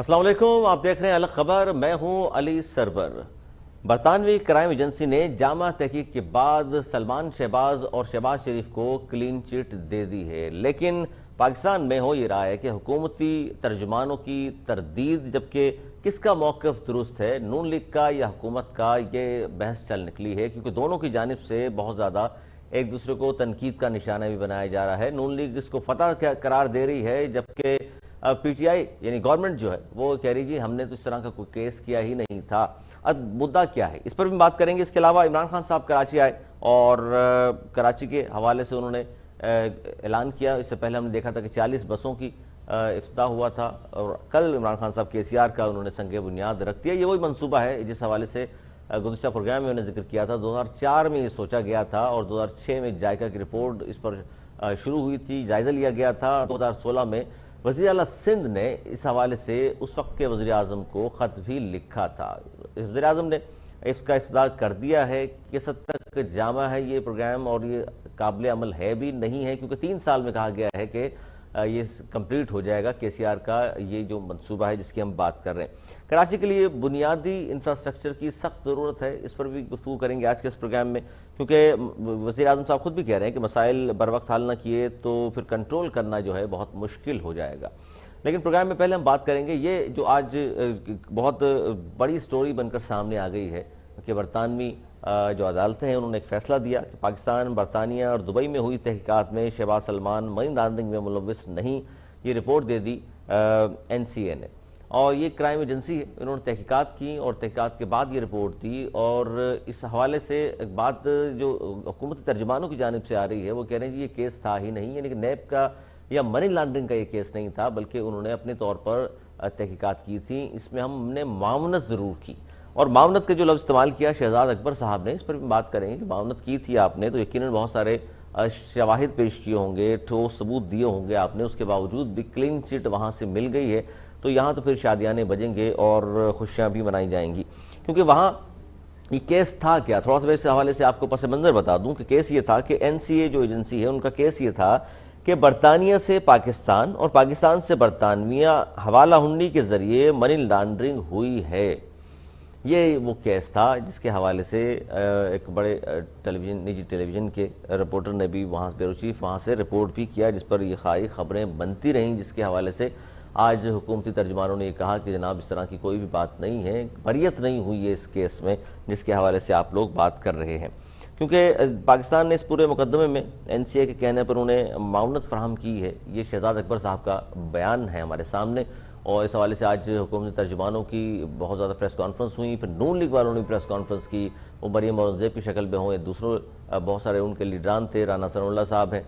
अस्सलाम वालेकुम, आप देख रहे हैं अलग खबर। मैं हूं अली सरवर। बरतानवी क्राइम एजेंसी ने जामा तहकीक के बाद सलमान शहबाज और शहबाज शरीफ को क्लीन चिट दे दी है, लेकिन पाकिस्तान में हो ये रहा है कि हुकूमती तर्जुमानों की तरदीद, जबकि किसका मौक़िफ़ दुरुस्त है, नून लीग का या हुकूमत का, ये बहस चल निकली है क्योंकि दोनों की जानिब से बहुत ज़्यादा एक दूसरे को तनकीद का निशाना भी बनाया जा रहा है। नून लीग इसको फतह करार दे रही है, जबकि पीटीआई यानी गवर्नमेंट जो है वो कह रही है हमने तो इस तरह का कोई केस किया ही नहीं था। अब मुद्दा क्या है, इस पर भी बात करेंगे। इसके अलावा इमरान खान साहब कराची आए और कराची के हवाले से उन्होंने ऐलान किया। इससे पहले हमने देखा था कि 40 बसों की इफ्तिताह हुआ था और कल इमरान खान साहब KCR का उन्होंने संग बुनियाद रख दिया। ये वही मनसूबा है जिस हवाले से गुज़िश्ता प्रोग्राम में उन्होंने जिक्र किया था। 2004 में ये सोचा गया था और 2006 में जायका की रिपोर्ट इस पर शुरू हुई थी, जायजा लिया गया था। 2016 में वज़ीर आला सिंध ने इस हवाले से उस वक्त के वज़ीर आज़म को ख़त भी लिखा था। वज़ीर आज़म ने इसका इफ्तिताह कर दिया है। किस हद तक जामा है ये प्रोग्राम और ये काबिल अमल है भी नहीं है, क्योंकि 3 साल में कहा गया है कि ये कंप्लीट हो जाएगा KCR का ये जो मंसूबा है जिसकी हम बात कर रहे हैं। कराची के लिए बुनियादी इंफ्रास्ट्रक्चर की सख्त ज़रूरत है, इस पर भी गुफ्तगू करेंगे आज के इस प्रोग्राम में, क्योंकि वज़ीर आज़म साहब खुद भी कह रहे हैं कि मसाइल बर वक्त हल ना किए तो फिर कंट्रोल करना जो है बहुत मुश्किल हो जाएगा। लेकिन प्रोग्राम में पहले हम बात करेंगे ये जो आज बहुत बड़ी स्टोरी बनकर सामने आ गई है कि बरतानवी जो अदालतें हैं उन्होंने एक फ़ैसला दिया कि पाकिस्तान, बरतानिया और दुबई में हुई तहकीकात में शहबाज सलमान मनी लॉन्ड्रिंग में मुलव्विस नहीं, ये रिपोर्ट दे दी NCA ने। और ये क्राइम एजेंसी है, इन्होंने तहकीकात की और तहकीकात के बाद ये रिपोर्ट दी। और इस हवाले से एक बात जो हुकूमती तर्जुमानों की जानिब से आ रही है वो कह रहे हैं कि ये केस था ही नहीं, यानी कि नैब का या मनी लॉन्ड्रिंग का ये केस नहीं था, बल्कि उन्होंने अपने तौर पर तहकीकात की थी। इसमें हमने मामनत ज़रूर की। और मामनत का जो लफ्ज़ इस्तेमाल किया शहजाद अकबर साहब ने, इस पर भी बात करेंगे कि मामनत की थी आपने तो यकीनन बहुत सारे शवाहिद पेश किए होंगे, ठोस सबूत दिए होंगे आपने, उसके बावजूद भी क्लीन चिट वहाँ से मिल गई है। तो यहाँ तो फिर शादियाँ बजेंगे और खुशियाँ भी मनाई जाएंगी, क्योंकि वहाँ ये केस था क्या। थोड़ा सा इस हवाले से आपको पस मंज़र बता दूँ कि केस ये था कि NCA जो एजेंसी है उनका केस ये था कि बरतानिया से पाकिस्तान और पाकिस्तान से बरतानविया हवाला हुंडी के ज़रिए मनी लॉन्ड्रिंग हुई है। ये वो केस था जिसके हवाले से एक बड़े निजी टेलीविज़न के रिपोर्टर ने भी वहाँ ब्यूरो चीफ वहाँ से रिपोर्ट भी किया, जिस पर ये खाई खबरें बनती रहीं, जिसके हवाले से आज हुकूमती तर्जुमानों ने कहा कि जनाब इस तरह की कोई भी बात नहीं है, बरियत नहीं हुई है इस केस में जिसके हवाले से आप लोग बात कर रहे हैं। क्योंकि पाकिस्तान ने इस पूरे मुकदमे में NCA के कहने पर उन्हें मामनत फराहम की है। ये शहजाद अकबर साहब का बयान है हमारे सामने। और इस हवाले से आज हुकूमती तर्जुमानों की बहुत ज़्यादा प्रेस कॉन्फ्रेंस हुई, फिर नून लीग वालों ने प्रेस कॉन्फ्रेंस की, वो मरियम औरंगज़ेब की शक्ल में हों या दूसरों बहुत सारे उनके लीडरान थे। राना सनाउल्लाह साहब हैं,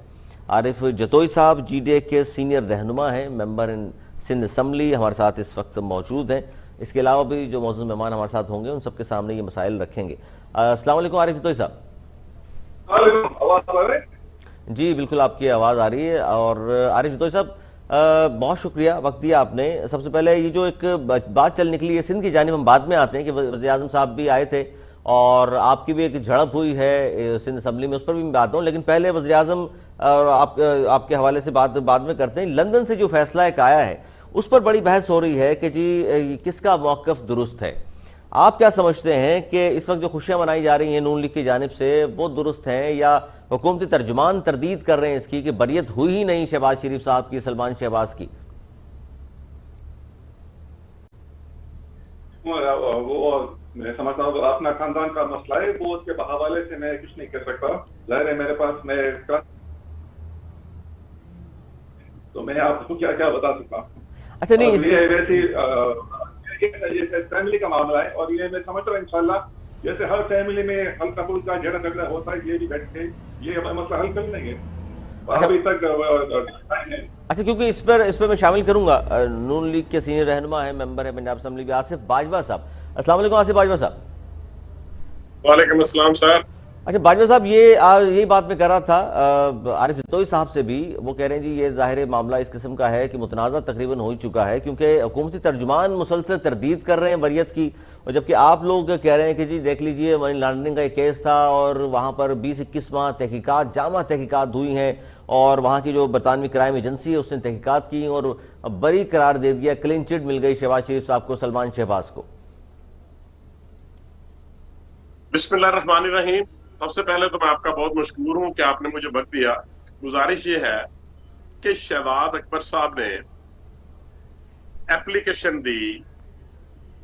आरिफ जतोई साहब GDA के सीनियर रहनुमा हैं, मेंबर इन सिंध असम्बली हमारे साथ इस वक्त मौजूद हैं। इसके अलावा भी जो मौजूद मेहमान हमारे साथ होंगे उन सबके सामने ये मसाइल रखेंगे। अस्सलाम वालेकुम आरिफ जतोई साहब। जी बिल्कुल, आपकी आवाज़ आ रही है। और आरिफ जतोई साहब बहुत शुक्रिया वक्त दिया आपने। सबसे पहले ये जो एक बात चल निकली है सिंध की जानिब, हम बाद में आते हैं कि वज़ीर आज़म साहब भी आए थे और आपकी भी एक झड़प हुई है सिंध असम्बली में, उस पर भी मैं बात हूँ। लेकिन पहले वज़ीर आज़म और आपके हवाले से बात बाद में करते हैं। लंदन से जो फैसला एक आया है उस पर बड़ी बहस हो रही है कि जी किसका मौक़िफ़ दुरुस्त है। आप क्या समझते हैं कि इस वक्त जो खुशियाँ मनाई जा रही हैं नून लीग की जानिब से वो दुरुस्त हैं, या हुकूमती तर्जुमान तरदीद कर रहे हैं इसकी कि बरियत हुई ही नहीं शहबाज शरीफ साहब की, सलमान शहबाज की? वो मैं समझता हूँ अपना खानदान का मसला है, वो उसके हवाले से मैं कुछ नहीं कर सकता। जाहिर है मेरे पास तो मैं आपको क्या क्या बता सकता हूँ। अच्छा नहीं, ये वैसे ये फैमिली का मामला है और ये मैं समझ रहा हूँ इंशाल्लाह जैसे हर फैमिली में हल्का फुल्का झगड़ा होता है, ये भी बैठ के ये मसला हल कर लेंगे। अभी तक अच्छा, क्योंकि इस पर मैं शामिल करूंगा नून लीग के सीनियर रहनुमा है, मेंबर है पंजाब असेंबली आसिफ बाजवा साहब। अस्सलाम वालेकुम आसिफ बाजवा साहब। वालेकुम अस्सलाम सर। अच्छा बाजवा साहब, यही बात मैं कर रहा था आरिफ जतोई साहब से भी। वो कह रहे हैं जी ये ज़ाहिर मामला इस किस्म का है कि मुतनाज़ा तकरीबन हो ही चुका है, क्योंकि हुकूमती तर्जुमान मुसलसल तरदीद कर रहे हैं बरियत की और जबकि आप लोग कह रहे हैं कि जी देख लीजिए मनी लॉन्ड्रिंग का एक केस था और वहां पर 20-21 माह तहकीकात, जामा तहकीकात हुई हैं और वहां की जो बरतानवी क्राइम एजेंसी है उसने तहकीकात की और बरी करार दे दिया, क्लीन चिट मिल गई शहबाज शरीफ साहब को, सलमान शहबाज को। बिस्मिल्लाहिर्रहमानिर्रहीम। सबसे पहले तो मैं आपका बहुत मशकूर हूं कि आपने मुझे वक्त दिया। गुजारिश ये है कि शहबाज अकबर साहब ने एप्लीकेशन दी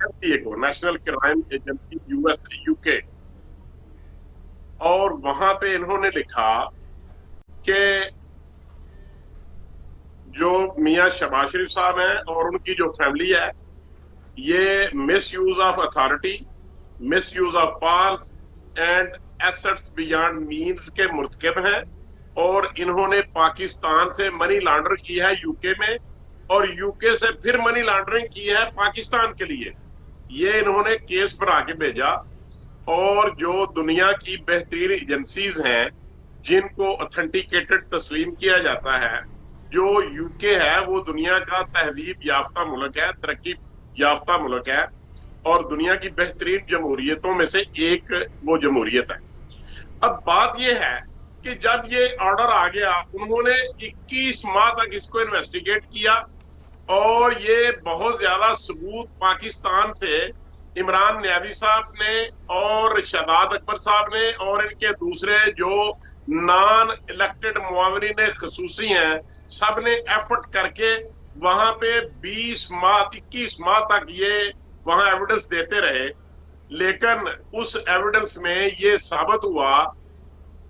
एफटीए को, national crime agency US UK, और वहां पे इन्होंने लिखा कि जो मियां शहबाज शरीफ साहब हैं और उनकी जो फैमिली है ये miss use of authority, miss use of powers and assets beyond means के मुर्तकिब हैं और इन्होंने पाकिस्तान से मनी लॉन्ड्र की है यूके में और यूके से फिर मनी लॉन्ड्रिंग की है पाकिस्तान के लिए। ये इन्होंने केस बना के भेजा और जो दुनिया की बेहतरीन एजेंसीज हैं जिनको ऑथेंटिकेटेड तस्लीम किया जाता है, जो यूके है वो दुनिया का तहजीब याफ्ता मुल्क है, तरक्की याफ्ता मुल्क है और दुनिया की बेहतरीन जमहूरियतों में से एक वो जमहूरियत है। अब बात यह है कि जब ये ऑर्डर आ गया उन्होंने 21 माह तक इसको इन्वेस्टिगेट किया और ये बहुत ज्यादा सबूत पाकिस्तान से इमरान न्यावी साहब ने और शहबाज अकबर साहब ने और इनके दूसरे जो नॉन इलेक्टेड मुआवरीन खसूसी हैं सब ने एफर्ट करके वहां पे 21 माह तक ये वहां एविडेंस देते रहे। लेकिन उस एविडेंस में ये साबित हुआ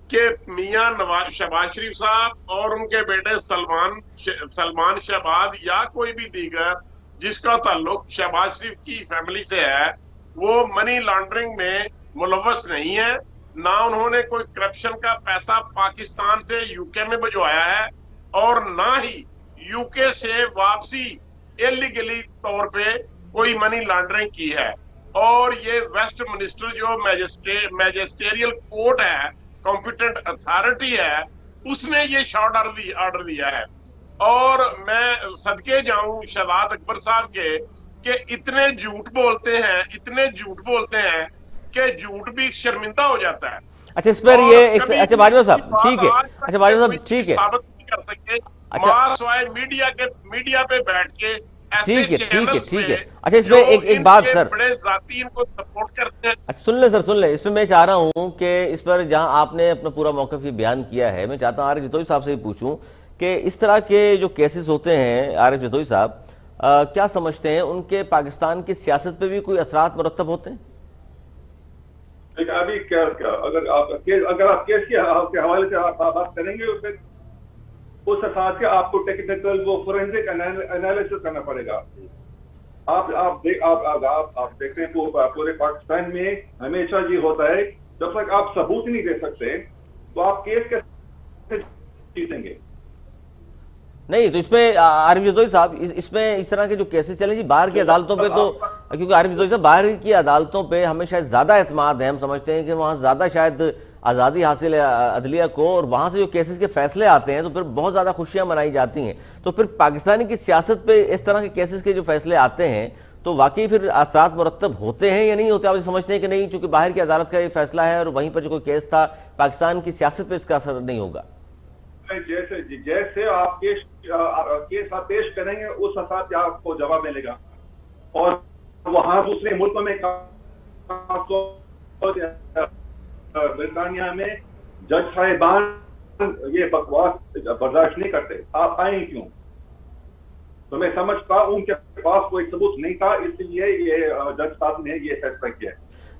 कि मियां शहबाज शरीफ साहब और उनके बेटे सलमान शहबाज या कोई भी दीगर जिसका ताल्लुक शहबाज शरीफ की फैमिली से है वो मनी लॉन्ड्रिंग में मुलव्वस नहीं है, ना उन्होंने कोई करप्शन का पैसा पाकिस्तान से यूके में भिजवाया है और ना ही यूके से वापसी इलीगली तौर पे कोई मनी लॉन्ड्रिंग की है। और ये वेस्ट मिनिस्टर जो मैजिस्ट्रियल कोर्ट है, कॉम्पिटेंट अथॉरिटी है, उसने ये शॉर्ट ऑर्डर दिया है। और मैं सदके जाऊं शहबाज अकबर साहब के कि इतने झूठ बोलते हैं कि झूठ भी शर्मिंदा हो जाता है। अच्छा इस पर ये अच्छा बाजवा साहब ठीक है, अच्छा बाजवा साहब ठीक है, साबित नहीं कर सकते। अच्छा मीडिया पे बैठ के ठीक है। अच्छा इसमें एक बात सर, बड़े जाती इनको सपोर्ट करते हैं। सुन ले इसमें मैं चाह रहा हूं कि इस पर जहां आपने अपना पूरा मौक़िफ़ ये बयान किया है, मैं चाहता हूं आरिफ जतोई साहब से ही पूछूं कि इस तरह के जो केसेस होते हैं आरिफ जतोई साहब क्या समझते हैं उनके पाकिस्तान की सियासत पे भी कोई असरात मुरतब होते हैं? अभी क्या अगर आप केस के हवाले से आप बात करेंगे उस हिसाब से आपको टेक्निकल वो फोरेंसिक एनालिसिस करना पड़ेगा। आप देखते हैं पूरे पाकिस्तान में हमेशा ये होता है जब तक आप सबूत नहीं दे सकते तो आप केस कैसे जीतेंगे? नहीं तो इसमें आरिफ जतोई साहब इसमें इस तरह के जो केसेस चले जी बाहर की अदालतों पे, तो क्योंकि आरिफ जतोई साहब बाहर की अदालतों पे हमें शायद ज्यादा एतमाद है, हम समझते हैं कि वहां ज्यादा शायद आज़ादी हासिल है अदलिया को और वहां से जो केसेस के फैसले आते हैं तो फिर बहुत ज्यादा खुशियां मनाई जाती हैं। तो फिर पाकिस्तानी की सियासत पे इस तरह के केसेस के जो फैसले आते हैं तो वाकई फिर असरात मुरतब होते हैं या नहीं होते? आप समझते हैं कि नहीं चूंकि बाहर की अदालत का ये फैसला है और वहीं पर जो कोई केस था पाकिस्तान की सियासत पे इसका असर नहीं होगा? जैसे आप केस आप पेश करेंगे उस हिसाब से आपको जवाब मिलेगा। और वहां दूसरे मुल्कों में ब्रिटानिया में जज साहिबान ये बकवास बर्दाश्त नहीं करते। आप आए क्यों? तो मैं समझता उनके पास कोई सबूत नहीं था, इसलिए ये जज साहब ने ये फैसला किया।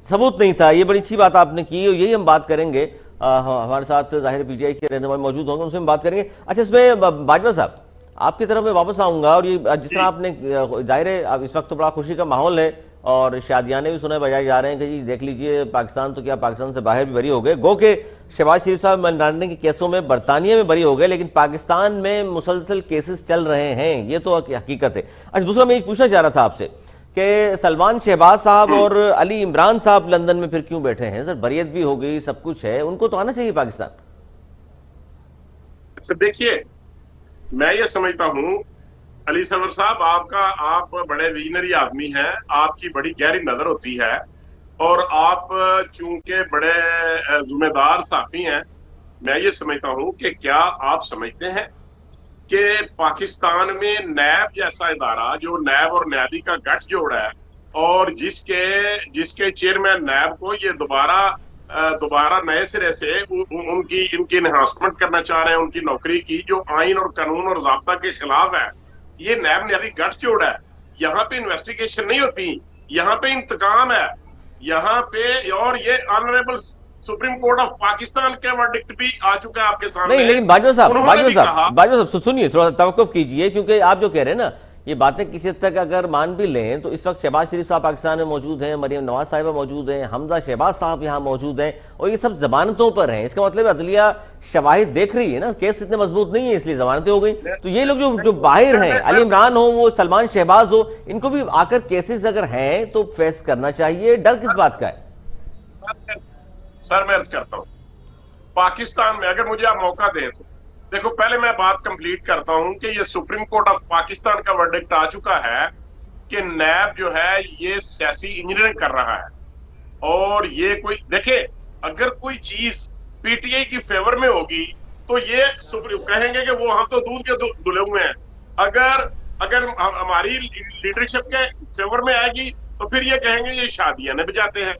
सबूत नहीं था, ये बड़ी अच्छी बात आपने की और यही हम बात करेंगे। हमारे साथ जाहिर पीटीआई के रहनुमा मौजूद होंगे, उनसे हम बात करेंगे। अच्छा इसमें बाजवा साहब आपकी तरफ में वापस आऊंगा और ये जिस तरह आपने जाहिर है इस वक्त तो बड़ा खुशी का माहौल है और शादियाने भी सुने बजाए जा रहे हैं कि जी देख लीजिए पाकिस्तान तो क्या पाकिस्तान से बाहर भी बरी हो गए, गो के शहबाज शरीफ साहब मनी लॉन्ड्रिंग के केसों में बरतानिया में बरी हो गए लेकिन पाकिस्तान में मुसलसल केसेस चल रहे हैं, ये तो हकीकत है। अच्छा दूसरा मैं ये पूछना चाह रहा था आपसे कि सलमान शहबाज साहब और अली इमरान साहब लंदन में फिर क्यों बैठे हैं? सर बरियत भी हो गई, सब कुछ है, उनको तो आना चाहिए पाकिस्तान। देखिए मैं ये समझता हूं अली सरवर साहब, आप बड़े विजनरी आदमी हैं, आपकी बड़ी गहरी नजर होती है, और आप चूंकि बड़े जिम्मेदार साफी हैं, मैं ये समझता हूं कि क्या आप समझते हैं कि पाकिस्तान में नैब जैसा इदारा, जो नैब और न्यादी का गठजोड़ है, और जिसके चेयरमैन नैब को ये दोबारा नए सिरे से इनकी एनहांसमेंट करना चाह रहे हैं, उनकी नौकरी की, जो आइन और कानून और ज़ाब्ता के खिलाफ है, ये नैब न्यादी गठजोड़ है। यहाँ पे इन्वेस्टिगेशन नहीं होती, यहाँ पे इंतकाम है, यहाँ पे, और ये honourable supreme court of Pakistan का वर्डिक्ट भी आ चुका है आपके सामने। नहीं, लेकिन बाजवा साहब सुनिए, थोड़ा तवक्कुफ कीजिए, क्योंकि आप जो कह रहे हैं ना, ये बातें किसी हद तक अगर मान भी लें तो इस वक्त शहबाज शरीफ साहब पाकिस्तान में मौजूद हैं, मरियम नवाज साहिबा मौजूद हैं, हमजा शहबाज साहब यहाँ मौजूद हैं, और ये सब जमानतों पर हैं। इसका मतलब अदलिया शवाहिद देख रही है ना, केस इतने मजबूत नहीं है इसलिए जमानतें हो गई। तो ये लोग जो बाहर हैं, अली इमरान हो, वो सलमान शहबाज हो, इनको भी आकर केसेस अगर हैं तो फेस करना चाहिए। डर किस बात का है? सर मैं अर्ज करता हूँ, पाकिस्तान में अगर मुझे आप मौका दें तो देखो, पहले मैं बात कंप्लीट करता हूं कि ये सुप्रीम कोर्ट ऑफ पाकिस्तान का वर्डिक्ट आ चुका है कि नैब जो है ये सियासी इंजीनियरिंग कर रहा है, और ये कोई देखे, अगर कोई चीज पीटीआई की फेवर में होगी तो ये कहेंगे कि वो हम तो दूध के धुले हुए हैं, अगर हमारी लीडरशिप के फेवर में आएगी तो फिर ये कहेंगे ये शादियां न बजाते हैं।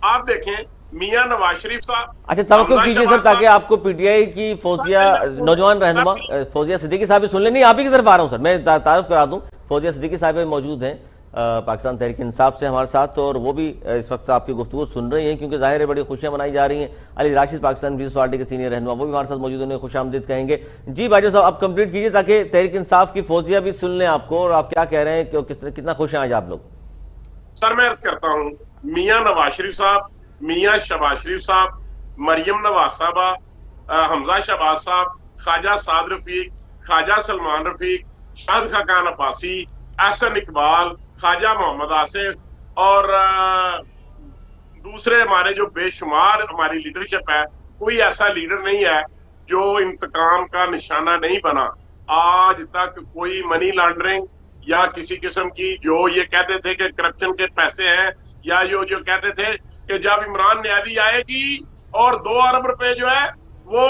आप देखें मियां नवाज शरीफ साहब, अच्छा तवक्कुफ कीजिए सर, ताकि आपको पीटीआई की फौजिया नौजवान रहनुमा फौजिया सिद्दीकी साहब भी सुन लें। नहीं, आप ही की तरफ आ रहा हूं सर, मैं तारुफ करा दूं, फौजिया सिद्दीकी साहब मौजूद हैं पाकिस्तान तहरीक इंसाफ से हमारे साथ, और वो भी इस वक्त आपकी गुफ्तगू सुन रही हैं, क्योंकि जाहिर है बड़ी खुशियां मनाई जा रही हैं। अली राशिद पाकिस्तान पीपल्स पार्टी के सीनियर रहनुमा, वो भी हमारे साथ मौजूद, उन्हें खुशामदीद कहेंगे। जी बाजवा साहब, आप कंप्लीट कीजिए ताकि तहरीक इंसाफ की फौजिया भी सुन लें आपको, और आप क्या कह रहे हैं, कितना खुश हैं आज आप लोग। सर मैं अर्ज करता हूँ, मियां नवाज शरीफ साहब, मियां शहबाज शरीफ साहब, मरियम नवाज साहबा, हमजा शहबाज साहब, ख्वाजा साद रफीक, ख्वाजा सलमान रफीक, शाहिद खाकान अब्बासी, एहसन इकबाल, ख्वाजा मोहम्मद आसिफ, और दूसरे हमारे जो बेशुमार हमारी लीडरशिप है, कोई ऐसा लीडर नहीं है जो इंतकाम का निशाना नहीं बना। आज तक कोई मनी लॉन्ड्रिंग या किसी किस्म की, जो ये कहते थे कि करप्शन के पैसे हैं, या जो कहते थे कि जब इमरान न्यादी आएगी और 2 अरब रुपए जो है वो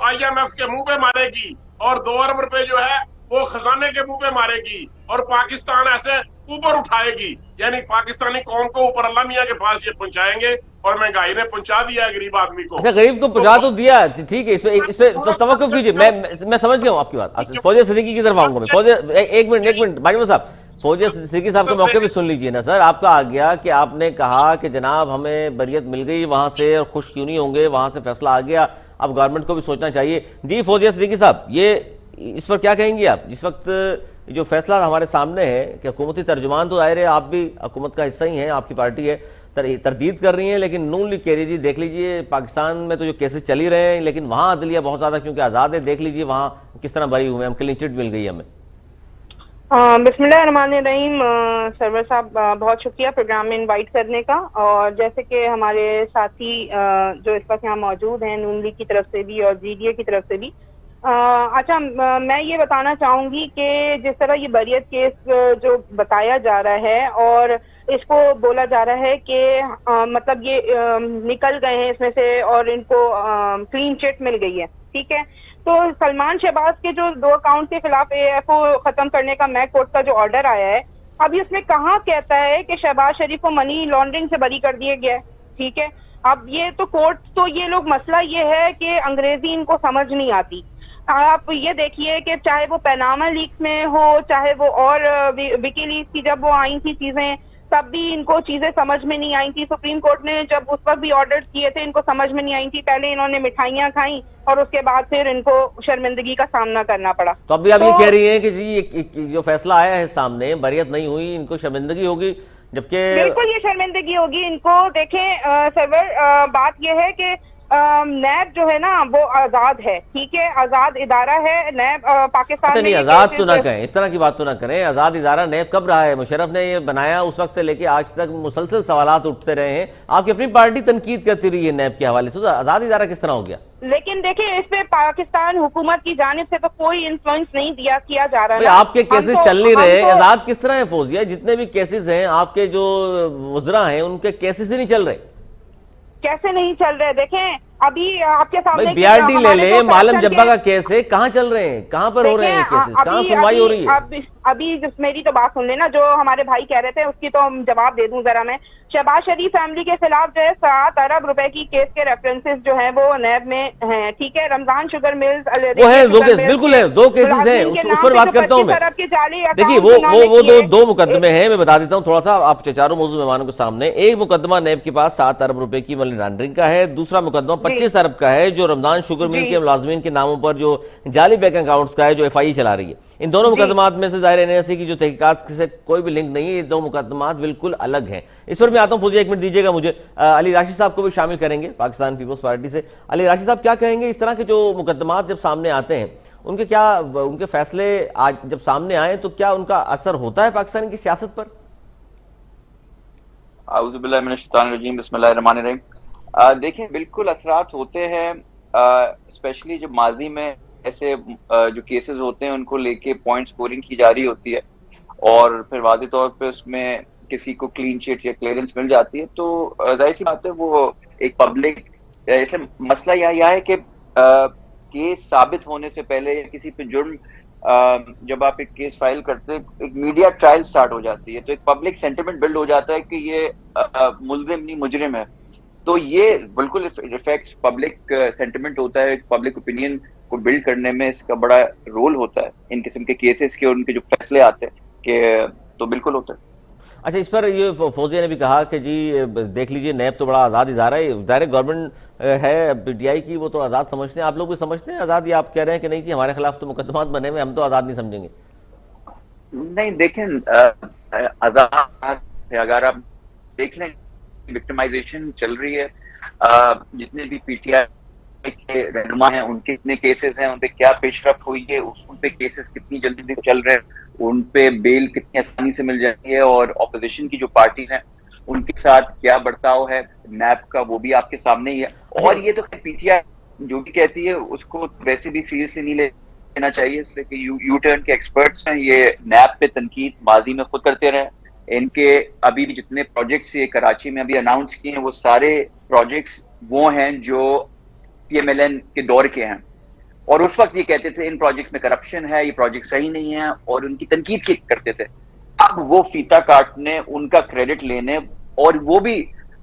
IMF के मुंह पे मारेगी, और 2 अरब रुपए जो है वो खजाने के मुंह पे मारेगी, और पाकिस्तान ऐसे ऊपर उठाएगी, यानी पाकिस्तानी कौम को ऊपर अल्लाह मियां के पास ये पहुंचाएंगे, और महंगाई ने पहुंचा दिया है गरीब आदमी को। अच्छा, गरीब को पहुंचा तो दिया, ठीक है, इस पे तो तवक्कुफ कीजिए, मैं समझ गया हूं आपकी बात। फौजिया सिद्दीकी की तरफ आऊंगा मैं। फौजिया एक मिनट बाजवा साहब, फौजिया सिद्दीकी साहब का मौके भी सुन लीजिए ना सर। आपका आ गया कि आपने कहा कि जनाब हमें बरियत मिल गई वहां से, और खुश क्यों नहीं होंगे, वहां से फैसला आ गया, अब गवर्नमेंट को भी सोचना चाहिए। जी फौजिया सिद्दीकी साहब, ये इस पर क्या कहेंगे आप? इस वक्त जो फैसला हमारे सामने है कि हुकूमती तर्जुमान तो दायरे, आप भी हुकूमत का हिस्सा ही हैं, आपकी पार्टी है, तरदीद कर रही है, लेकिन नून लीग कह रही जी देख लीजिए पाकिस्तान में तो जो केसेस चल ही रहे हैं, लेकिन वहां अदलिया बहुत ज्यादा क्योंकि आजाद है, देख लीजिए वहां किस तरह बरी हुए, हम क्लीन चिट मिल गई हमें। बिस्मिल्लाहिर्रहमानिर्रहीम। सरवर साहब बहुत शुक्रिया प्रोग्राम में इनवाइट करने का, और जैसे कि हमारे साथी जो इस वक्त यहाँ मौजूद हैं नून लीग की तरफ से भी और GDA की तरफ से भी, अच्छा मैं ये बताना चाहूंगी कि जिस तरह ये बरियत केस जो बताया जा रहा है और इसको बोला जा रहा है कि मतलब ये निकल गए हैं इसमें से और इनको क्लीन चिट मिल गई है, ठीक है, तो सलमान शहबाज के जो 2 अकाउंट के खिलाफ AFO खत्म करने का मैक कोर्ट का जो ऑर्डर आया है, अभी उसमें कहाँ कहता है कि शहबाज शरीफ को मनी लॉन्ड्रिंग से बरी कर दिया गया है, ठीक है। अब ये तो कोर्ट, तो ये लोग, मसला ये है कि अंग्रेजी इनको समझ नहीं आती। आप ये देखिए कि चाहे वो पैनामा लीक्स में हो, चाहे वो और विकीलीक्स की जब वो आई थी चीजें, तब भी इनको चीजें समझ में नहीं आई थी। सुप्रीम कोर्ट ने जब उस वक्त भी ऑर्डर किए थे, इनको समझ में नहीं आई थी। पहले इन्होंने मिठाइयां खाई और उसके बाद फिर इनको शर्मिंदगी का सामना करना पड़ा। तो अभी आप ये कह रही हैं कि जी जो फैसला आया है सामने, बरियत नहीं हुई, इनको शर्मिंदगी होगी, जबकि बिल्कुल ये शर्मिंदगी होगी इनको। देखें सरवर, बात यह है कि नैब जो है ना वो आजाद है, ठीक है, आजाद इदारा है नैब पाकिस्तान अच्छा में। नहीं, आजाद तो ना कहें, इस तरह की बात तो ना करें। आजाद इदारा नैब कब रहा है? मुशर्रफ ने ये बनाया उस वक्त से लेके आज तक मुसलसल सवालात उठते रहे हैं, आपकी अपनी पार्टी तनकीद करती रही है नैब के हवाले से, तो आजाद इदारा किस तरह हो गया? लेकिन देखिए इस पे पाकिस्तान हुकूमत की जानिब से तो कोई इन्फ्लुएंस नहीं किया जा रहा है। आपके केसेस चल नहीं रहे, आजाद किस तरह है फौजिया? जितने भी केसेस हैं आपके जो वुज़रा हैं उनके केसेस ही नहीं चल रहे। कैसे नहीं चल रहे? देखें अभी आपके सामने बीआरटी ले ले, मालम जब्बा का केस है, कहाँ चल रहे हैं, कहाँ पर हो रहे हैं केसेस, कहाँ सुनवाई हो रही है? अभी मेरी तो बात सुन लेना, जो हमारे भाई कह रहे थे उसकी तो जवाब दे दूं जरा मैं। शहबाज शरीफ फैमिली के खिलाफ जो है 7 अरब रुपए की केस के रेफरेंसेस जो है वो नैब में हैं, ठीक है। रमजान शुगर मिल्स वो है, दो केस बिल्कुल है, 2 केसेस हैं, उस पर बात करता हूं मैं। देखिए वो 2 मुकदमे हैं, मैं बता देता हूं थोड़ा सा आप चारों मौजूद मेहमानों के सामने। एक मुकदमा नैब के पास 7 अरब रुपए की मनी लॉन्ड्रिंग का है, दूसरा मुकदमा 25 अरब का है जो रमजान शुगर मिल के मुलाजमीन के नामों पर जो जाली बैंक अकाउंट्स का है, जो FI चला रही है। इन दोनों मुकदमात में से जाहिर NSC की जो तहकीकात से कोई भी लिंक नहीं है, ये 2 मुकदमात बिल्कुल अलग हैं। इस पर मैं आता हूं, फौजिया 1 मिनट दीजिएगा मुझे। अली राशिद साहब को भी शामिल करेंगे पाकिस्तान पीपल्स पार्टी से। अली राशिद साहब क्या कहेंगे, इस तरह के जो मुकदमात जब सामने आते हैं उनके फैसले आज जब सामने आए तो क्या उनका असर होता है पाकिस्तान की सियासत पर? आउज़ुबिल्लाहि मिनश्शैतानिर्रजीम, बिस्मिल्लाहिर्रहमानिर्रहीम। देखिए बिल्कुल असरात होते हैं, स्पेशली जब माजी में ऐसे जो केसेस होते हैं उनको लेके पॉइंट स्कोरिंग की जा रही होती है और फिर वाज़ेह तौर पे उसमें किसी को क्लीन चिट या क्लियरेंस मिल जाती है, तो जाहिर सी बात है वो एक पब्लिक ऐसे मसला यह है कि केस साबित होने से पहले या किसी पे जुर्म जब आप एक केस फाइल करते हैं, एक मीडिया ट्रायल स्टार्ट हो जाती है, तो एक पब्लिक सेंटिमेंट बिल्ड हो जाता है कि ये मुल्जिम नहीं मुजरिम है। तो ये बिल्कुल रिफ्लेक्ट्स पब्लिक सेंटिमेंट होता है, पब्लिक ओपिनियन को बिल्ड करने में इसका बड़ा रोल होता है इन किस्म के केसेस के और उनके जो फैसले आते हैं कि तो बिल्कुल होता है। अच्छा, इस पर ये फौजिया ने भी कहा कि जी देख लीजिए नैब तो बड़ा आज़ाद इदारा है, ज़ाहिर गवर्नमेंट है PTI की, वो तो आज़ाद समझते हैं, आप लोग भी समझते हैं आज़ाद, या आप कह रहे हैं कि नहीं जी हमारे खिलाफ तो मुकदमात बने हुए, हम तो आज़ाद नहीं समझेंगे? नहीं देखें, आज़ाद अगर आप देख लें विक्टिमाइजेशन चल रही है, जितने भी PTI के रहनुमा हैं उनके कितने केसेस हैं, उन पे क्या पेशरफ्त हुई है, उन पे केसेस कितनी जल्दी चल रहे हैं, उन पे बेल कितनी आसानी से मिल जाती है, और ऑपोजिशन की जो पार्टीज हैं उनके साथ क्या बर्ताव है नैब का, वो भी आपके सामने ही है। और ये तो PTI जो भी कहती है उसको वैसे भी सीरियसली नहीं लेना चाहिए, इसलिए कि यू टर्न के एक्सपर्ट्स हैं, ये नैब पे तनकीद माजी में खुद करते रहे। इनके अभी भी जितने प्रोजेक्ट्स ये कराची में अभी अनाउंस किए हैं वो सारे प्रोजेक्ट्स वो हैं जो PMLN के दौर के हैं, और उस वक्त ये कहते थे इन प्रोजेक्ट्स में करप्शन है, ये प्रोजेक्ट सही नहीं है, और उनकी तनकीद करते थे। अब वो फीता काटने, उनका क्रेडिट लेने, और वो भी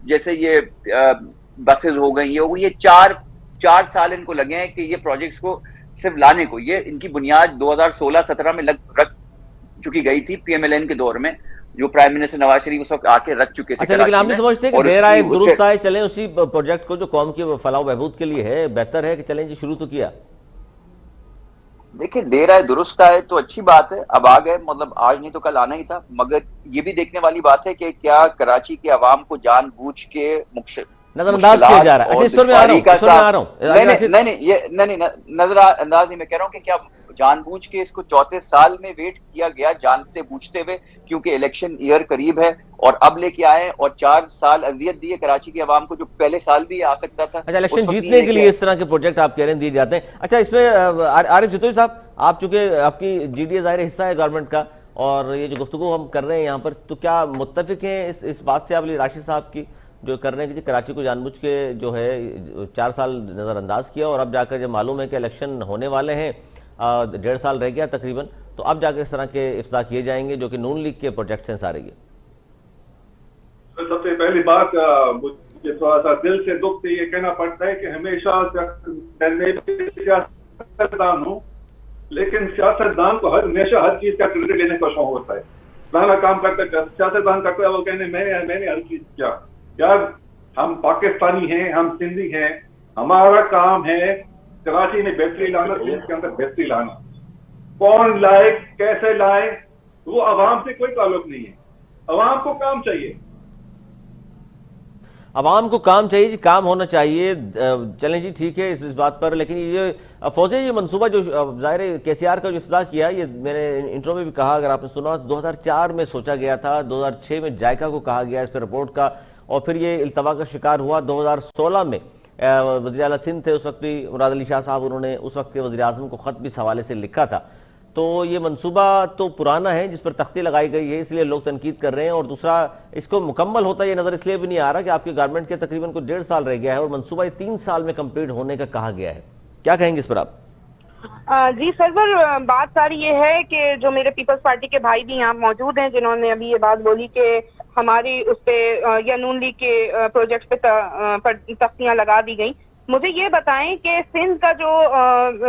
जैसे ये बसेस हो गई, ये 4 साल इनको लगे हैं कि ये प्रोजेक्ट्स को सिर्फ लाने को, ये इनकी बुनियाद 2016-17 में रख चुकी गई थी PMLN के दौर में, जो प्राइम मिनिस्टर नवाज शरीफ उस वक्त आके रख चुके थे। अच्छा, लेकिन आप नहीं समझते हैं कि देर आए दुरुस्त आए, चलें उसी प्रोजेक्ट को जो कौम की फलाह बहबूद के लिए है, बेहतर है कि चलें जी शुरू तो किया। देखिए देर आए दुरुस्त आए तो अच्छी बात है, अब आ गए, मतलब आज नहीं तो कल आना ही था, मगर ये भी देखने वाली बात है कि क्या कराची के अवाम को जानबूझ के नजरअंदाज किया जा रहा है। अच्छा, इस पर मैं आ रहा हूं। नहीं नजरअंदाज नहीं, मैं कह रहा हूं कि क्या जानबूझ के इसको 34 साल में वेट किया गया जानते बूझते हुए, क्योंकि इलेक्शन ईयर करीब है, और अब लेके आए और 4 साल अजियत दिए कराची के अवाम को, जो पहले साल भी आ सकता था। अच्छा, इलेक्शन जीतने के लिए इस तरह के प्रोजेक्ट आप कह रहे हैं दिए जाते हैं। अच्छा, इसमें आरिफ जितोई साहब, आप चूंकि आपकी GDA ज़ाहिर हिस्सा है गवर्नमेंट का, और ये जो गुफ्तगू हम कर रहे हैं यहाँ पर, तो क्या मुत्तफिक हैं इस बात से आप अली राशिद साहब की जो कर रहे हैं कि कराची को जानबूझ के जो है 4 साल नज़रअंदाज किया, और अब जाकर जब मालूम है कि इलेक्शन होने वाले हैं, 1.5 साल रह गया तकरीबन, तो अब जाकर इस तरह के इफ्ताह किए जाएंगे जो कि नून लीग के प्रोजेक्ट्स हैं सारे? ये सबसे पहली बात मुझे थोड़ा सा दिल से दुख से ये कहना पड़ता है कि हमेशा सियासतदान हूँ, लेकिन सियासतदान को हमेशा हर चीज का क्रेडिट लेने का शौक होता है। फलाना काम करते सियासतदान करते हैं, वो कहने मैंने हर चीज किया। यार, हम पाकिस्तानी हैं, हम सिंधी हैं, हमारा काम है कराची में बेहतरी लाना, सिंध के अंदर बेहतरी लाना। कौन लाए, कैसे लाए, वो अवाम से कोई ताल्लुक नहीं है, अवाम को काम चाहिए। आवाम को काम चाहिए जी, काम होना चाहिए। चलें जी, ठीक है इस बात पर। लेकिन ये फौजी ये मनसूबा जो ज़ाहिर है केसीआर का जो इफ्तिताह किया, ये मैंने इंट्रो में भी कहा, अगर आपने सुना, 2004 में सोचा गया था, 2006 में जायका को कहा गया इस पर रिपोर्ट का, और फिर ये इल्तवा का शिकार हुआ 2016 में। वज़ीर आला सिंध थे उस वक्त भी मुराद अली शाह साहब, उन्होंने उस वक्त के वज़ीर आज़म को ख़त भी इस हवाले से लिखा था। तो ये मंसूबा तो पुराना है जिस पर तख्ती लगाई गई है, इसलिए लोग तनकीद कर रहे हैं। और दूसरा, इसको मुकम्मल होता ये नजर इसलिए भी नहीं आ रहा कि आपके गारमेंट के तकरीबन को 1.5 साल रह गया है और मंसूबा ये 3 साल में कंप्लीट होने का कहा गया है। क्या कहेंगे इस पर आप? जी सरवर, बात सारी ये है कि जो मेरे पीपल्स पार्टी के भाई भी यहाँ मौजूद हैं जिन्होंने अभी ये बात बोली कि हमारी उस पे या नून लीग के प्रोजेक्ट पे तख्तियां लगा दी गई। मुझे ये बताएं कि सिंध का जो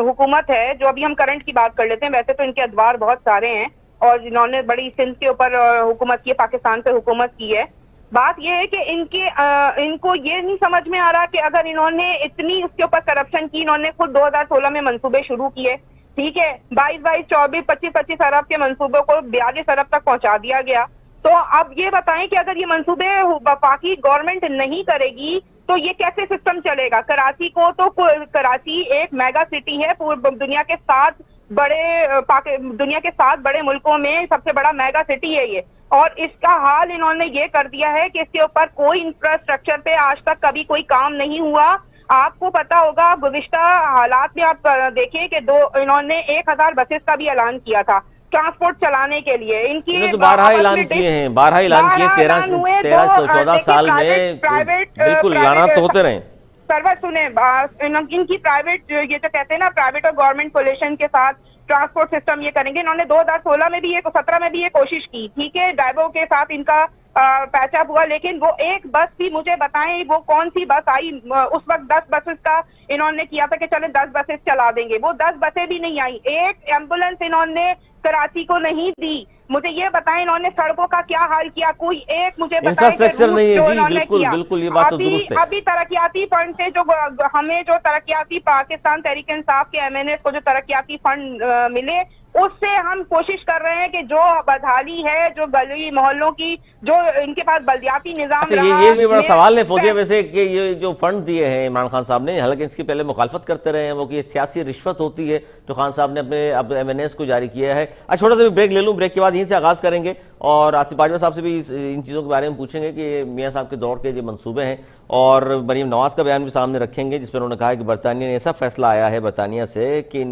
हुकूमत है, जो अभी हम करंट की बात कर लेते हैं, वैसे तो इनके अदवार बहुत सारे हैं और जिन्होंने बड़ी सिंध के ऊपर हुकूमत की है, पाकिस्तान पे हुकूमत की है। बात यह है कि इनको ये नहीं समझ में आ रहा कि अगर इन्होंने इतनी उसके ऊपर करप्शन की, इन्होंने खुद 2016 में मंसूबे शुरू किए, ठीक है, 22, 24, 25 अरब के मंसूबों को 42 अरब तक पहुंचा दिया गया। तो अब ये बताएं कि अगर ये मंसूबे वफाकी गवर्नमेंट नहीं करेगी तो ये कैसे सिस्टम चलेगा? कराची को तो, कराची एक मेगा सिटी है, पूरी दुनिया के 7 बड़े मुल्कों में सबसे बड़ा मेगा सिटी है ये, और इसका हाल इन्होंने ये कर दिया है कि इसके ऊपर कोई इंफ्रास्ट्रक्चर पे आज तक कभी कोई काम नहीं हुआ। आपको पता होगा गुज़िश्ता हालात में आप देखें कि इन्होंने 1000 बसेस का भी ऐलान किया था ट्रांसपोर्ट चलाने के लिए। इनकी तो 12 ऐलान किए हैं, 12 ऐलान किए 13-14 साल में, बिल्कुल ऐलान तो होते रहे। सर्वर सुने, इनकी प्राइवेट, ये जो कहते हैं ना, प्राइवेट और गवर्नमेंट कोलिशन के साथ ट्रांसपोर्ट सिस्टम ये करेंगे। इन्होंने 2016 में भी 17 में भी ये कोशिश की, ठीक है, डाइवो के साथ इनका पैचअप हुआ, लेकिन वो एक बस भी, मुझे बताएं वो कौन सी बस आई? उस वक्त 10 बसेस का इन्होंने किया था कि चले 10 बसेस चला देंगे, वो 10 बसें भी नहीं आई। एक एम्बुलेंस इन्होंने कराची को नहीं दी। मुझे ये बताएं इन्होंने सड़कों का क्या हाल किया? कोई एक मुझे बताएं। इंफ्रास्ट्रक्चर नहीं है जी, बिल्कुल बिल्कुल, ये बात तो दुरुस्त है। अभी तरक्याती फंड से जो हमें जो तरक्याती पाकिस्तान तहरीक इंसाफ के MNAs को जो तरक्याती फंड मिले, उससे हम कोशिश कर रहे हैं कि जो बदहाली है, जो गली मोहल्लों की, जो इनके पास बल्दियाती निजाम रहा, ये भी बड़ा सवाल है फौजिया वैसे कि ये जो फंड दिए हैं इमरान खान साहब ने, हालांकि इसकी पहले मुखालफत करते रहे हैं वो कि ये सियासी रिश्वत होती है जो खान साहब ने अपने अब MNAs को जारी किया है। अच्छा, छोटा सा ब्रेक ले लूँ, ब्रेक के बाद यहीं से आगाज करेंगे और आसिफ बाजवा साहब से भी इन चीज़ों के बारे में पूछेंगे कि मियाँ साहब के दौर के जो मंसूबे हैं, और मरीम नवाज का बयान भी सामने रखेंगे जिस पर उन्होंने कहा कि बरतानिया ने ऐसा फैसला आया है बरतानिया से कि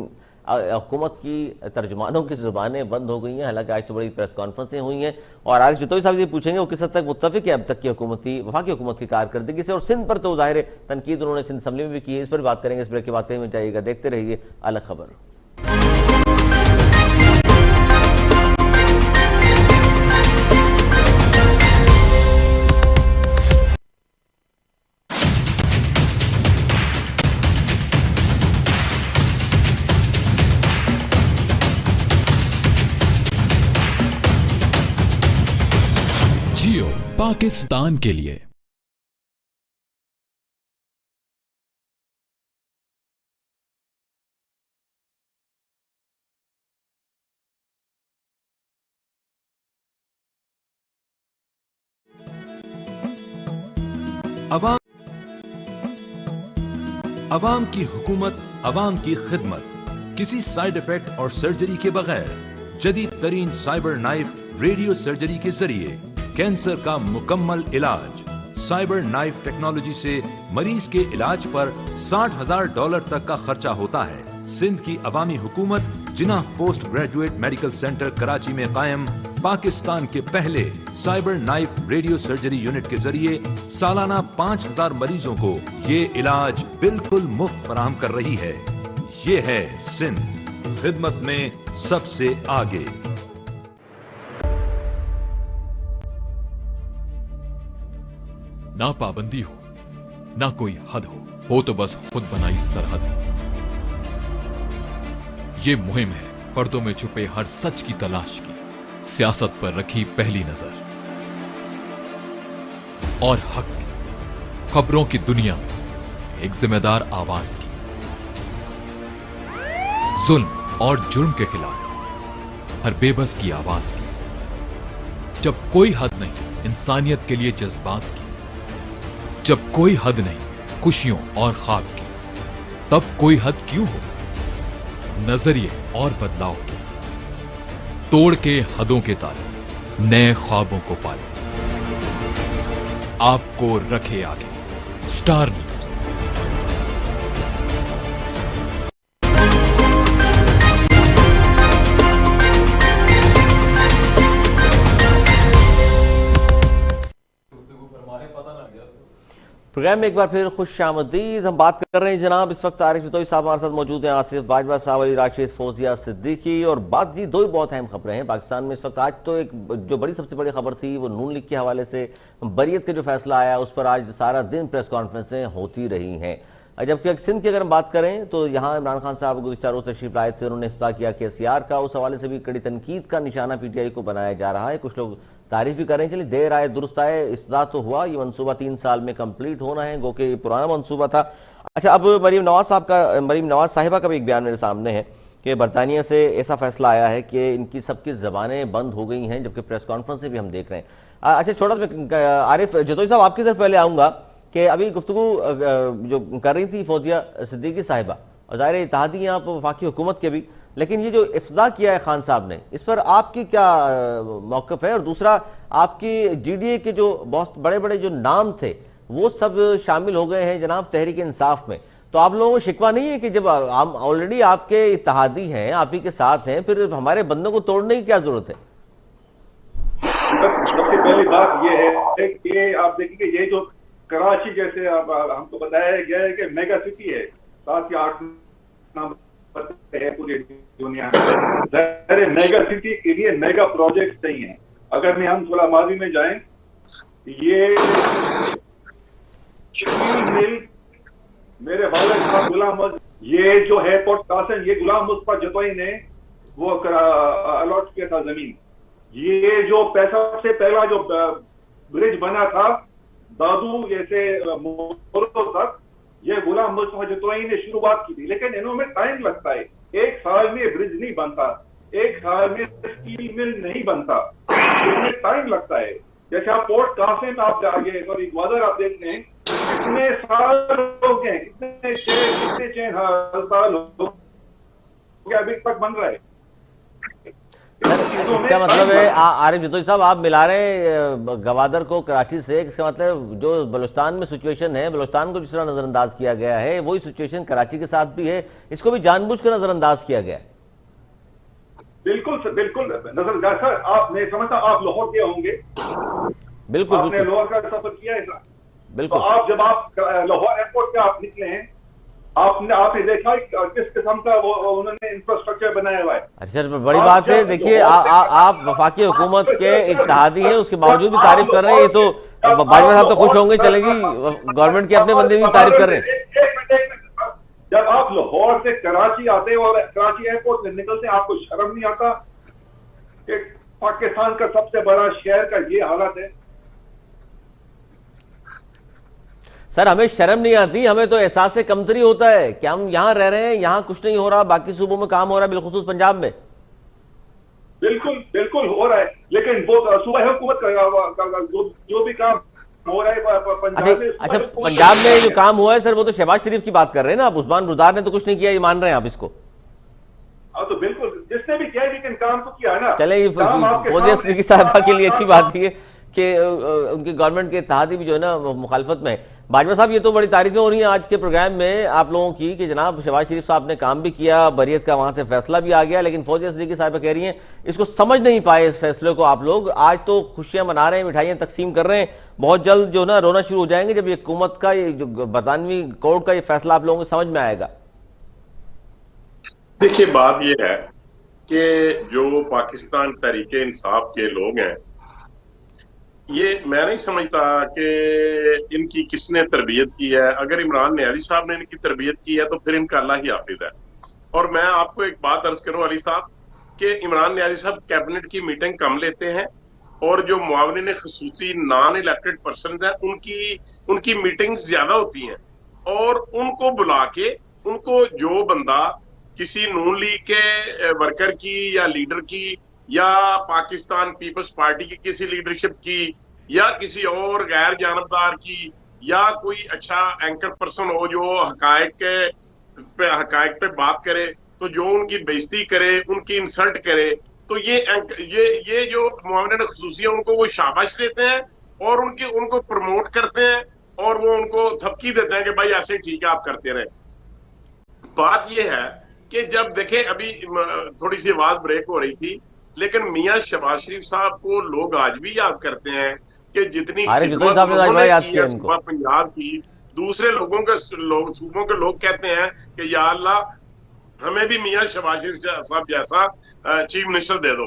हुकूमत की तर्जुमानों की ज़ुबानें बंद हो गई हैं। हालांकि आज तो बड़ी प्रेस कॉन्फ्रेंसें हुई हैं और आरिफ बितोई साहब ये पूछेंगे वो किस हद तक मुत्तफिक है अब तक की हुकूमती वफाकी हुकूमत की कारकर्दगी से, और सिंध पर तो ज़ाहिर तनकीद उन्होंने सिंध असम्बली में भी की है। इस पर बात करेंगे इस ब्रेक के बाद, कहीं में जाइएगा, देखते रहिए अलग खबर। पाकिस्तान के लिए। अवाम की हुकूमत, अवाम की खिदमत, किसी साइड इफेक्ट और सर्जरी के बगैर जदीद तरीन साइबर नाइफ रेडियो सर्जरी के जरिए कैंसर का मुकम्मल इलाज। साइबर नाइफ टेक्नोलॉजी से मरीज के इलाज पर $60,000 तक का खर्चा होता है। सिंध की अवामी हुकूमत Jinnah post graduate medical centre Karachi में कायम पाकिस्तान के पहले cyber knife radio surgery unit के जरिए सालाना 5,000 मरीजों को ये इलाज बिल्कुल मुफ्त फराहम कर रही है। ये है सिंध, खिदमत में सबसे आगे। ना पाबंदी हो, ना कोई हद हो तो बस खुद बनाई सरहद हो। ये मुहिम है पर्दों में छुपे हर सच की तलाश की, सियासत पर रखी पहली नजर और हक की, खबरों की दुनिया में एक जिम्मेदार आवाज की, जुल्म और जुर्म के खिलाफ हर बेबस की आवाज की। जब कोई हद नहीं इंसानियत के लिए जज्बात की, जब कोई हद नहीं खुशियों और ख्वाब की, तब कोई हद क्यों हो नजरिए और बदलाव की। तोड़ के हदों के ताले नए ख्वाबों को पाले, आपको रखे आगे स्टार न्यूज। प्रोग्राम में एक बार फिर खुश आमदीद। हम बात कर रहे हैं जनाब, इस वक्त आरिफ जतोई साहब हमारे साथ मौजूद हैं, आसिफ बाजवा साहब, अली राशिद, फौजिया सिद्दीकी। और बात जी दो ही बहुत अहम खबरें हैं पाकिस्तान में इस वक्त। आज तो एक जो सबसे बड़ी खबर थी वो नून लीग के हवाले से बरियत का जो फैसला आया उस पर आज सारा दिन प्रेस कॉन्फ्रेंसें होती रही हैं। जबकि सिंध की अगर हम बात करें तो यहाँ इमरान खान साहब गुज़िश्ता रोज़ तशरीफ लाए थे, उन्होंने इफ्ताह किया KCR का, उस हवाले से भी कड़ी तनकीद का निशाना PTI को बनाया जा रहा है। कुछ लोग तारीफ भी करें, चलिए देर आए दुरुस्त आए, इफ्ताह तो हुआ, ये मनसूबा 3 साल में कंप्लीट होना है, गो कि पुराना मनसूबा था। अच्छा, अब मरीम नवाज साहिबा का भी एक बयान मेरे सामने है कि बरतानिया से ऐसा फैसला आया है कि इनकी सबकी ज़बानें बंद हो गई हैं, जबकि प्रेस कॉन्फ्रेंस से भी हम देख रहे हैं। अच्छा, छोटा सा आरिफ जतोई साहब आपकी तरफ पहले आऊँगा कि अभी गुफ्तगू जो कर रही थी फौजिया सिद्दीकी साहिबा, और ज़ाहिर इत्तेहादी हैं आप वफाकी हुकूमत के भी, लेकिन ये जो इफ्ताह किया है खान साहब ने, इस पर आपकी क्या मौक़िफ़ है? और दूसरा, आपकी GDA के जो बहुत बड़े बड़े जो नाम थे वो सब शामिल हो गए हैं जनाब तहरीक इंसाफ में, तो आप लोगों को शिकवा नहीं है कि जब हम ऑलरेडी आपके इत्तेहादी हैं, आप ही के साथ हैं, फिर हमारे बंदों को तोड़ने की क्या जरूरत है? सबसे पहली बात यह है कि आप देखिए, ये जो कराची जैसे हमको बताया गया है कि मेगा सिटी है, 7 या 8 नंबर है पूरी दुनिया में। मेगा सिटी के लिए मेगा प्रोजेक्ट नहीं है। अगर हम थोड़ा माजी में जाएं, ये मिल मेरे वालिद साहब गुलाम, ये जो है पोर्ट कासिम, ये गुलाम मुस्तफा जतोई ने वो अलॉट किया था जमीन। ये जो पैसा से पहला जो ब्रिज बना था दादू जैसे मोरो तक, ये गुलाम मुस्तफा जतोई ने शुरुआत की थी, लेकिन इन्होंने टाइम लगता है। 1 साल में ब्रिज नहीं बनता, 1 साल में स्टील मिल नहीं बनता, इसमें टाइम लगता है। जैसे आप पोर्ट कासिम आप आगे सॉरी ग्वादर आप देख लें, कितने साल हो गए, कितने 6 साल हो गया अभी तक बन रहा है। इसका मतलब है आरिफ जतोई साहब आप मिला रहे हैं गवादर को कराची से, इसका मतलब जो बलूचिस्तान में सिचुएशन है, बलूचिस्तान को जिस तरह नजरअंदाज किया गया है वही सिचुएशन कराची के साथ भी है, इसको भी जानबूझकर नजरअंदाज किया गया है। बिल्कुल नजरअंदाज सर, आप मैं समझता आप लाहौर के होंगे, बिल्कुल आपने लाहौर का सफर किया है सर, बिल्कुल। तो आप जब आप लाहौर एयरपोर्ट पे आप निकले हैं, आपने देखा किस किस्म का वो उन्होंने इंफ्रास्ट्रक्चर बनाया हुआ है। अच्छा, बड़ी बात है। देखिए आप वफाकी हुकूमत के इत्तेहादी हैं, उसके बावजूद भी तारीफ कर रहे हैं, ये तो बाजवा साहब तो खुश होंगे, चलेगी गवर्नमेंट के अपने बंदे भी तारीफ कर रहे हैं। जब आप लाहौर से कराची आते हैं और कराची एयरपोर्ट से निकलते हैं, आपको शर्म नहीं आता कि पाकिस्तान का सबसे बड़ा शहर का ये हालत है? सर, हमें शर्म नहीं आती, हमें तो एहसास से कमतरी होता है कि हम यहाँ रह रहे हैं, यहाँ कुछ नहीं हो रहा, बाकी सूबों में काम हो रहा है, बिलखुसूस पंजाब में। बिल्कुल हो रहा है, लेकिन वो सूबा हुकूमत का जो भी काम हो रहा है पंजाब में। अच्छा, पंजाब में जो काम हुआ है सर, वो तो शहबाज शरीफ की बात कर रहे हैं ना आप, उस्मान रुदार ने तो कुछ नहीं किया, ये मान रहे हैं आप इसको? तो बिल्कुल, जिसने भी किया है, लेकिन काम तो किया है ना। चले फौजिया सिद्दीकी साहबा के लिए अच्छी बात है कि उनकी गवर्नमेंट के इत्तेहादी भी जो है ना मुखालफत में। बाजवा साहब, ये तो बड़ी तारीफें हो रही हैं आज के प्रोग्राम में आप लोगों की कि जनाब शहबाज शरीफ साहब ने काम भी किया, बरियत का वहां से फैसला भी आ गया, लेकिन फौजिया सिद्दीकी साहब कह रही हैं इसको समझ नहीं पाए इस फैसले को आप लोग। आज तो खुशियां मना रहे हैं, मिठाइयां तकसीम कर रहे हैं, बहुत जल्द जो ना रोना शुरू हो जाएंगे जब ये हुकूमत का ये जो बरतानवी कोर्ट का ये फैसला आप लोगों को समझ में आएगा। देखिए, बात ये है कि जो पाकिस्तान तहरीक इंसाफ के लोग हैं, ये मैं नहीं समझता कि इनकी किसने तरबियत की है। अगर इमरान न्याजी साहब ने इनकी तरबियत की है तो फिर इनका अल्लाह ही हाफिज है। और मैं आपको एक बात अर्ज करूं अली साहब कि इमरान न्याजी साहब कैबिनेट की मीटिंग कम लेते हैं और जो मुआवनीन खुसूसी नॉन इलेक्टेड पर्सन है उनकी मीटिंग्स ज्यादा होती हैं, और उनको बुला के उनको जो बंदा किसी नून लीग के वर्कर की या लीडर की या पाकिस्तान पीपल्स पार्टी की किसी लीडरशिप की या किसी और गैर जानबदार की या कोई अच्छा एंकर पर्सन हो जो हकायक पे बात करे, तो जो उनकी बेइज्जती करे, उनकी इंसल्ट करे, तो ये जो मुआवनत खुसूसी है उनको वो शाबाश देते हैं और उनको प्रमोट करते हैं और वो उनको धमकी देते हैं कि भाई ऐसे ठीक है आप करते रहे। बात ये है कि जब देखें, अभी थोड़ी सी आवाज ब्रेक हो रही थी, लेकिन मियां शहबाज शरीफ साहब को लोग आज भी याद करते हैं कि जितनी खिदमत उन्होंने की है सूबा पंजाब की, दूसरे सूबों के लोग कहते हैं कि या अल्लाह हमें भी मियां शहबाज शरीफ साहब जैसा चीफ मिनिस्टर दे दो।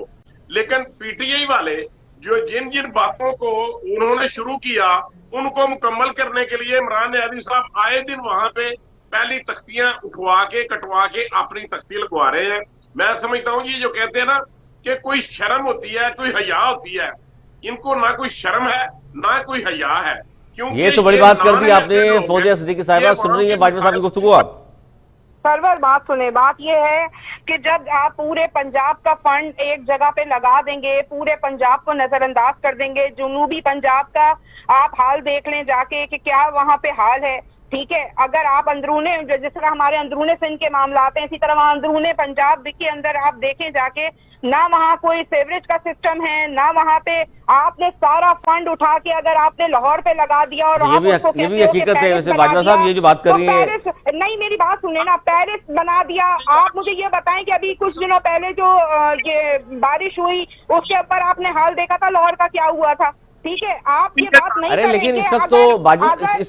लेकिन पीटीआई वाले जो जिन जिन बातों को उन्होंने शुरू किया उनको मुकम्मल करने के लिए इमरान नियाज़ी साहब आए दिन वहां पे पहली तख्तियां उठवा के कटवा के अपनी तख्ती लगवा रहे हैं। मैं समझता हूँ ये जो कहते हैं ना कि कोई शर्म होती है, कोई हया होती है, इनको ना कोई शर्म है ना कोई हया है। क्योंकि ये तो बड़ी बात कर दी आपने फौजिया सिद्दीकी साहिबा। सुन रही है बाजवा साहब की गुफ्तगू आप? सरवर बात सुने, बात ये है कि जब आप पूरे पंजाब का फंड एक जगह पे लगा देंगे, पूरे पंजाब को नजरअंदाज कर देंगे, जनूबी पंजाब का आप हाल देख लें जाके कि क्या वहां पे हाल है, ठीक है। अगर आप अंदरूने, जिस तरह हमारे अंदरूने सिंध के मामला आते हैं, इसी तरह वहां अंदरूने पंजाब के अंदर आप देखें जाके, ना वहां कोई सीवरेज का सिस्टम है, ना वहां पे आपने सारा फंड उठा के अगर आपने लाहौर पे लगा दिया और ये भी हकीकत है। वैसे बाजवा साहब ये जो बात कर रही है, नहीं मेरी बात सुने ना, पेरिस बना दिया। आप मुझे ये बताएं कि अभी कुछ दिनों पहले जो ये बारिश हुई उसके ऊपर आपने हाल देखा था लाहौर का क्या हुआ था, ठीक है। आप ये बात नहीं अरे लेकिन इस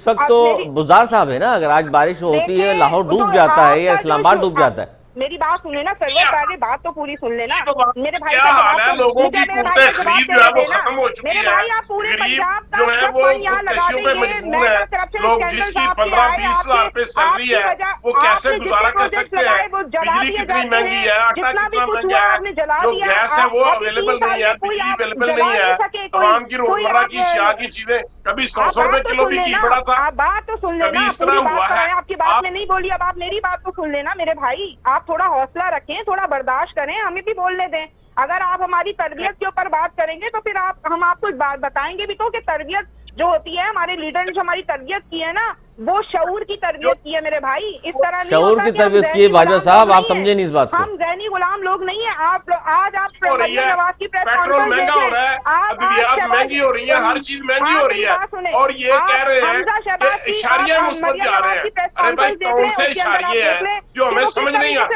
वक्त तो बुज़दार साहब है ना, अगर आज बारिश होती है लाहौर डूब जाता है या इस्लामाबाद डूब जाता है। मेरी बात सुने ना सरवर, पहले बात तो पूरी सुन लेना मेरे भाई। क्या हाल है लोगों की कुर्ते खरीद जो है वो खत्म हो चुकी है। गरीब जो है वो खुदकशियों पे मजबूर है। लोग जिसकी 15-20 हजार रुपए सैलरी है वो कैसे गुजारा कर सकते हैं। बिजली कितनी महंगी है, आटा कितना महंगा है, जो गैस है वो अवेलेबल नहीं है, बिजली अवेलेबल नहीं है, तमाम की रोजमर्रा की अशिया की चीजें, कभी 100 रुपए किलो भी घी बढ़ा था, बात तो सुन लेना, कभी इस तरह हुआ है। आपकी बात में नहीं बोली, अब आप मेरी बात तो सुन लेना मेरे भाई। आप थोड़ा हौसला रखें, थोड़ा बर्दाश्त करें, हमें भी बोलने दें। अगर आप हमारी तरबियत के ऊपर बात करेंगे तो फिर हम आपको इस बात बताएंगे भी तो कि तरबियत जो होती है, हमारे लीडर ने जो हमारी तरबियत की है ना, वो शऊर की तरबियत की है मेरे भाई। इस तरह शऊर की तरबियत की है बाजवा साहब, आप समझे नहीं इस बात को। हम ज़हनी गुलाम लोग नहीं है। आज आप नवाज की प्रेस पेट्रोल महंगा हो रहा है, अद्वियात महंगी हो रही है, हर चीज महंगी हो रही है, और ये कह रहे हैं कि इशारिया मुस्बत जा रहे हैं। अरे भाई कौन से इशारिये हैं जो हमें समझ नहीं आते।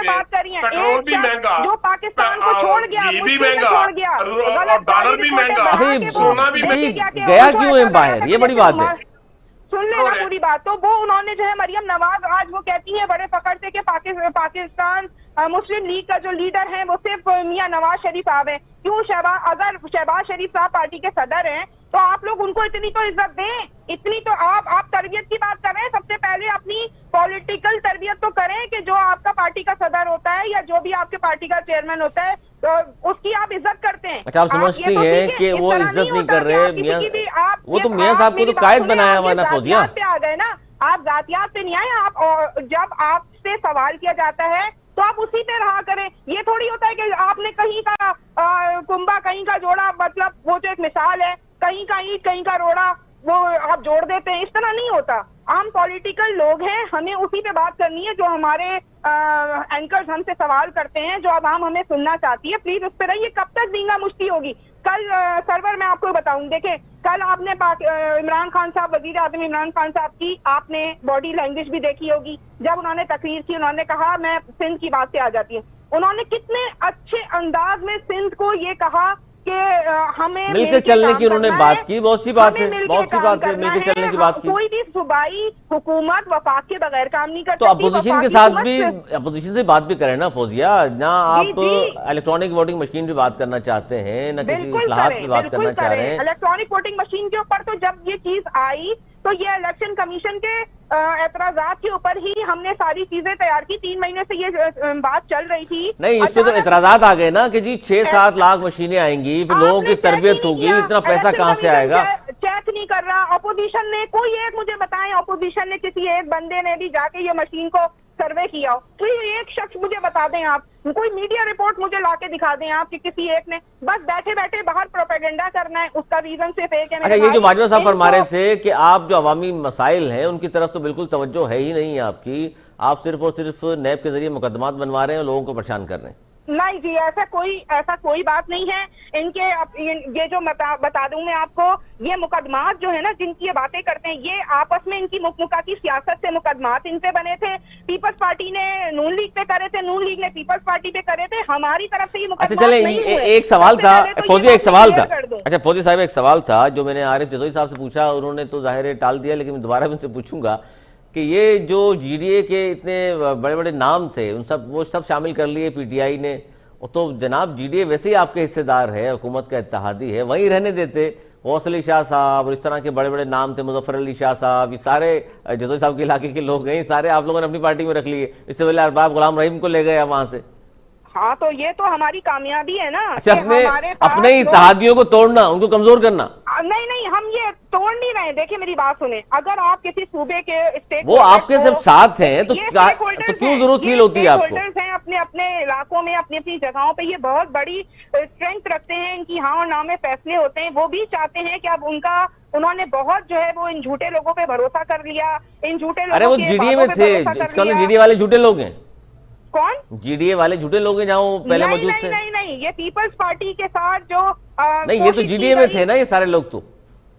पेट्रोल भी महंगा, घी भी महंगा, और डॉलर भी महंगा, सोना भी महंगा, गया क्यों है बाहर, ये बड़ी बात है। सुन लेना पूरी बात। तो वो उन्होंने जो है मरियम नवाज आज वो कहती है बड़े फखर से कि पाकिस्तान मुस्लिम लीग का जो लीडर है वो सिर्फ मियां नवाज शरीफ साहब है। क्यों अगर शहबाज शरीफ साहब पार्टी के सदर हैं तो आप लोग उनको इतनी तो इज्जत दें, इतनी तो आप तरबियत की बात करें। सबसे पहले अपनी पॉलिटिकल तरबियत तो करें कि जो आपका पार्टी का सदर होता है या जो भी आपके पार्टी का चेयरमैन होता है तो उसकी आप इज्जत करते हैं। अच्छा, आप समझती हैं कि वो इज्जत नहीं कर रहे मियां, वो तो मियां साहब को तो कायद बनाया हुआ ना फौजिया पे आ गए ना, आप जातियात पे नहीं आए। आप जब आपसे सवाल किया जाता है तो आप उसी पे रहा करें। ये थोड़ी होता है कि आपने कहीं का कुंभा कहीं का जोड़ा, मतलब वो जो एक मिसाल है, कहीं का ईंट कहीं का रोड़ा, वो आप जोड़ देते हैं, इस तरह नहीं होता। हम पॉलिटिकल लोग हैं, हमें उसी पे बात करनी है जो हमारे एंकर्स हमसे सवाल करते हैं, जो आवाम हमें सुनना चाहती है। प्लीज उस पर रहिए। कब तक दींगा मुश्ती होगी? कल सरवर मैं आपको बताऊं, देखें कल आपने इमरान खान साहब, वजीर आजम इमरान खान साहब की आपने बॉडी लैंग्वेज भी देखी होगी। जब उन्होंने तकरीर की, उन्होंने कहा मैं सिंध की बात से आ जाती हूँ, उन्होंने कितने अच्छे अंदाज में सिंध को ये कहा कि हमें मिलकर चलने की उन्होंने बात की। बहुत सी बात है, बहुत सी बात है, मिलकर चलने की बात की। कोई भी सूबाई हुकूमत वफाक के बगैर काम नहीं करती। तो अपोजिशन के साथ भी, अपोजिशन से बात भी करें ना फौजिया। ना आप इलेक्ट्रॉनिक वोटिंग मशीन पे बात करना चाहते हैं, ना किसी इस्लाहात पे बात करना चाह रहे हैं। इलेक्ट्रॉनिक वोटिंग मशीन के ऊपर तो जब ये चीज आई तो ये इलेक्शन कमीशन के एतराजात के ऊपर ही हमने सारी चीजें तैयार की। 3 महीने से ये बात चल रही थी। नहीं, इस पे तो एतराजात आ गए ना कि जी 6-7 लाख मशीनें आएंगी, फिर लोगों की तरबियत होगी, इतना पैसा कहाँ से आएगा? चेक नहीं कर रहा अपोजिशन ने। कोई एक मुझे बताएं, अपोजिशन ने किसी एक बंदे ने भी जाके ये मशीन को सर्वे किया हो? कोई एक शख्स मुझे बता दें आप, कोई मीडिया रिपोर्ट मुझे लाके दिखा दें आप कि किसी एक ने, बस बैठे बैठे बाहर प्रोपेगेंडा करना है, उसका रीजन सिर्फ एक है। अच्छा, ये जो बाजवा साहब फरमा रहे थे कि आप जो अवामी मसाइल हैं उनकी तरफ तो बिल्कुल तवज्जो है ही नहीं है आपकी, आप सिर्फ और सिर्फ नैब के जरिए मुकदमात बनवा रहे हैं और लोगों को परेशान कर रहे हैं। नहीं जी, ऐसा कोई बात नहीं है। इनके ये जो बता दूं मैं आपको, ये मुकदमात जो है ना, जिनकी ये बातें करते हैं, ये आपस में इनकी मुकमुका की सियासत से मुकदमात इन पे बने थे। पीपल्स पार्टी ने नून लीग पे करे थे, नून लीग ने पीपल्स पार्टी पे करे थे, हमारी तरफ से ये मुकदमात। अच्छा चले, एक सवाल था फौजी, एक सवाल था, अच्छा फौजी साहब एक सवाल था जो मैंने आरिफ जदोई साहब से पूछा, उन्होंने तो जाहिर है टाल दिया, लेकिन मैं दोबारा उनसे पूछूंगा कि ये जो जीडीए के इतने बड़े बड़े नाम थे उन सब वो सब शामिल कर लिए पीटीआई ने, तो जनाब जीडीए वैसे ही आपके हिस्सेदार है, हुकूमत का इत्तेहादी है, वहीं रहने देते। गौस अली शाह साहब और इस तरह के बड़े बड़े नाम थे, मुजफ्फर अली शाह साहब, ये सारे जदोई साहब के इलाके के लोग हैं, सारे आप लोगों ने अपनी पार्टी में रख लिए। इससे पहले अरबाब गुलाम रहीम को ले गए वहां से। हाँ, तो ये तो हमारी कामियाबी है ना। अच्छा, अपने इत्तेहादियों को तोड़ना, उनको कमजोर करना। नहीं, हम ये तोड़ नहीं रहे। देखिए मेरी बात सुने, अगर आप किसी सूबे के स्टेट, वो आपके सब साथ हैं तो क्यों जरूरत फील होती है आपको? हैं अपने अपने इलाकों में, अपनी अपनी जगहों पे, ये बहुत बड़ी स्ट्रेंथ रखते हैं, इनकी हाँ और ना में फैसले होते हैं। वो भी चाहते हैं कि अब उन्होंने बहुत जो है वो इन झूठे लोगों पे भरोसा कर लिया, इन झूठे लोगों। अरे वो जीडीए में थे, इसका जीडीए वाले झूठे लोग हैं। कौन? जीडीए वाले झूठे लोग हैं जहाँ पहले मौजूद थे। नहीं, ये पीपल्स पार्टी के साथ जो नहीं, ये तो जीडीए में थे ना, ये सारे लोग। तो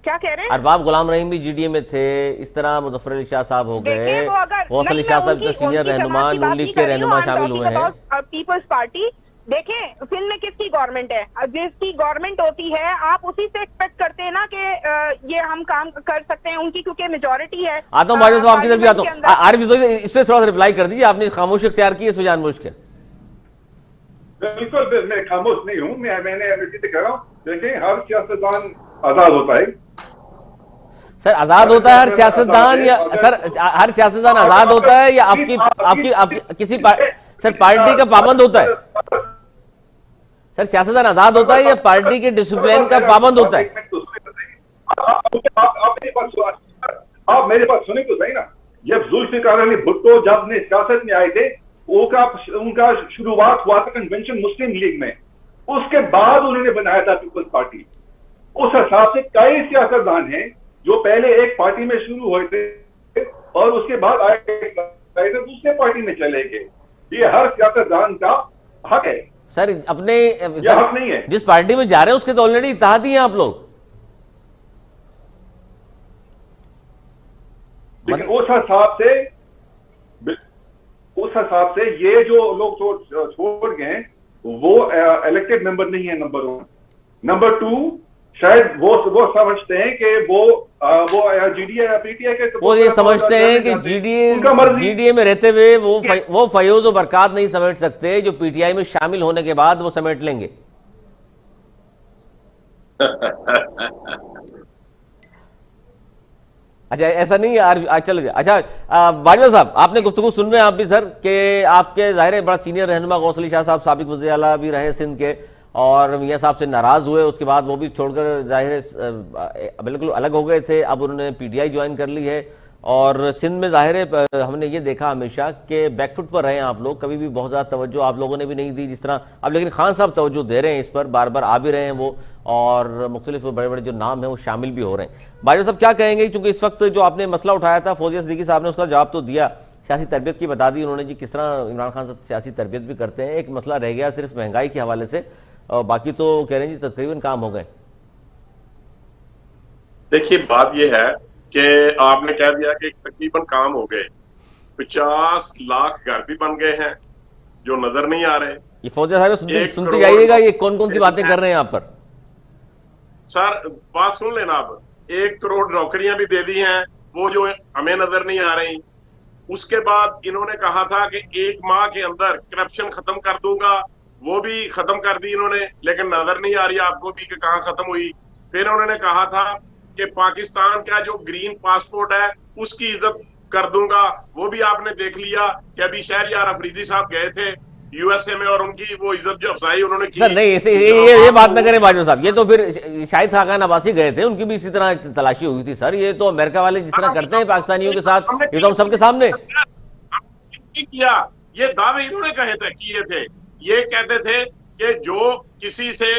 क्या कह रहे हैं? अरबाब गुलाम रहीम भी जीडीए में थे, इस तरह मुजफ्फर अली शाह साहब हो गए, गौस अली शाह साहब सीनियर रहनुमा, नून लीग के रहनुमा शामिल हुए हैं। पीपल्स पार्टी, देखें फिल्म में किसकी गवर्नमेंट है, जिसकी गवर्नमेंट होती है आप उसी से एक्सपेक्ट करते हैं ना कि ये हम काम कर सकते हैं, उनकी क्योंकि मेजॉरिटी है। आता हूँ बाजवा साहब आपकी तरफ भी आता हूँ। आरिफ इस पे थोड़ा सा रिप्लाई कर दीजिए, आपने खामोशी इख्तियार की इस पे जानबूझ के। बिल्कुल मैं खामोश नहीं हूँ, मैंने इसी कह रहा हूँ। देखिए हर सियासतदान आजाद होता है सर, आजाद होता है हर सियासतदान, या सर हर सियासतदान आजाद होता है या आपकी किसी सर पार्टी का पाबंद होता है? सर सियासतदान आजाद होता है या पार्टी के डिसिप्लिन का पाबंद होता है? आप मेरे पास सुने तो सही ना। जब जुल्फिकार अली भुट्टो जब अपने सियासत में आए थे, उनका शुरुआत हुआ था कन्वेंशन मुस्लिम लीग में, उसके बाद उन्होंने बनाया था पीपल्स पार्टी। उस हिसाब से कई सियासतदान हैं जो पहले एक पार्टी में शुरू हुए थे और उसके बाद आए थे दूसरे पार्टी में चले गए। ये हर सियासतदान का हक है सर, अपने हक नहीं है। जिस पार्टी में जा रहे हैं उसके तो ऑलरेडी इत्तेहादी हैं आप लोग। लेकिन उस हिसाब से ये जो लोग छोड़ गए हैं वो इलेक्टेड मेंबर नहीं है, नंबर 1। नंबर 2, शायद वो समझते हैं कि वो जीडीए या पीटीआई के, वो ये समझते हैं कि जीडीए में रहते हुए वो फयूज और बरकत नहीं समेट सकते जो पीटीआई में शामिल होने के बाद वो समेट लेंगे। अच्छा ऐसा नहीं है, चल गया। अच्छा बाजवा साहब, आपने गुफ्तगू सुन रहे हैं आप भी सर कि आपके जाहिर है बड़ा सीनियर रहनुमा गौस अली शाह साहब साबिक वज़ीर आला भी रहे सिंध के, और मियाँ साहब से नाराज हुए, उसके बाद वो भी छोड़कर जाहिर है बिल्कुल अलग हो गए थे। अब उन्होंने पीटीआई ज्वाइन कर ली है और सिंध में जाहिर है हमने ये देखा हमेशा कि बैकफुट पर रहे आप लोग, कभी भी बहुत ज़्यादा तवज्जो आप लोगों ने भी नहीं दी जिस तरह अब, लेकिन खान साहब तवज्जो दे रहे हैं इस पर, बार बार आ भी रहे हैं वो, और मुख्तलिफ बड़े बड़े जो नाम हैं वो शामिल भी हो रहे हैं। बाजवा साहब क्या कहेंगे, क्योंकि इस वक्त जो आपने मसला उठाया था फौजिया सिद्दीकी साहब ने उसका जवाब तो दिया, सियासी तरबियत की बता दी उन्होंने जी किस तरह इमरान खान साहब सियासी तरबियत भी करते हैं। एक मसला रह गया सिर्फ महंगाई के हवाले से, और बाकी तो कह रहे हैं जी तकरीबन काम हो गए। देखिए बात यह है कि आपने कह दिया कि तकरीबन काम हो गए, 50 लाख घर भी बन गए हैं जो नजर नहीं आ रहे। ये फौजिया साहब सुनते जाइएगा ये कौन कौन सी बातें कर रहे हैं यहाँ पर। सर बात सुन लेना आप, 1 करोड़ नौकरियां भी दे दी हैं वो जो हमें नजर नहीं आ रही। उसके बाद इन्होंने कहा था कि 1 माह के अंदर करप्शन खत्म कर दूंगा, वो भी खत्म कर दी इन्होंने, लेकिन नजर नहीं आ रही आपको भी कि कहाँ खत्म हुई। फिर उन्होंने कहा था कि पाकिस्तान का जो ग्रीन पासपोर्ट है उसकी इज्जत कर दूंगा, वो भी आपने देख लिया कि अभी शहरयार अफरीदी साहब गए थे यूएसए में और उनकी वो इज्जत जो अफजाई उन्होंने की। सर नहीं ये बात न करें बाजवा साहब, ये तो फिर शाहिद खाकान अब्बासी गए थे, उनकी भी इसी तरह तलाशी हुई थी सर। ये तो अमेरिका वाले जिस तरह करते हैं पाकिस्तानियों के साथ, ये तो हम सबके सामने किया। ये दावे इन्होंने किए थे। ये कहते थे कि जो किसी से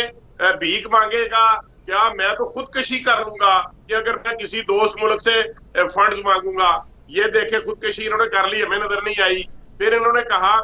भीख मांगेगा, क्या मैं तो खुदकशी कर लूंगा कि अगर मैं किसी दोस्त मुल्क से फंड्स मांगूंगा। ये देखे खुदकशी इन्होंने कर ली, हमें नजर नहीं आई। फिर इन्होंने कहा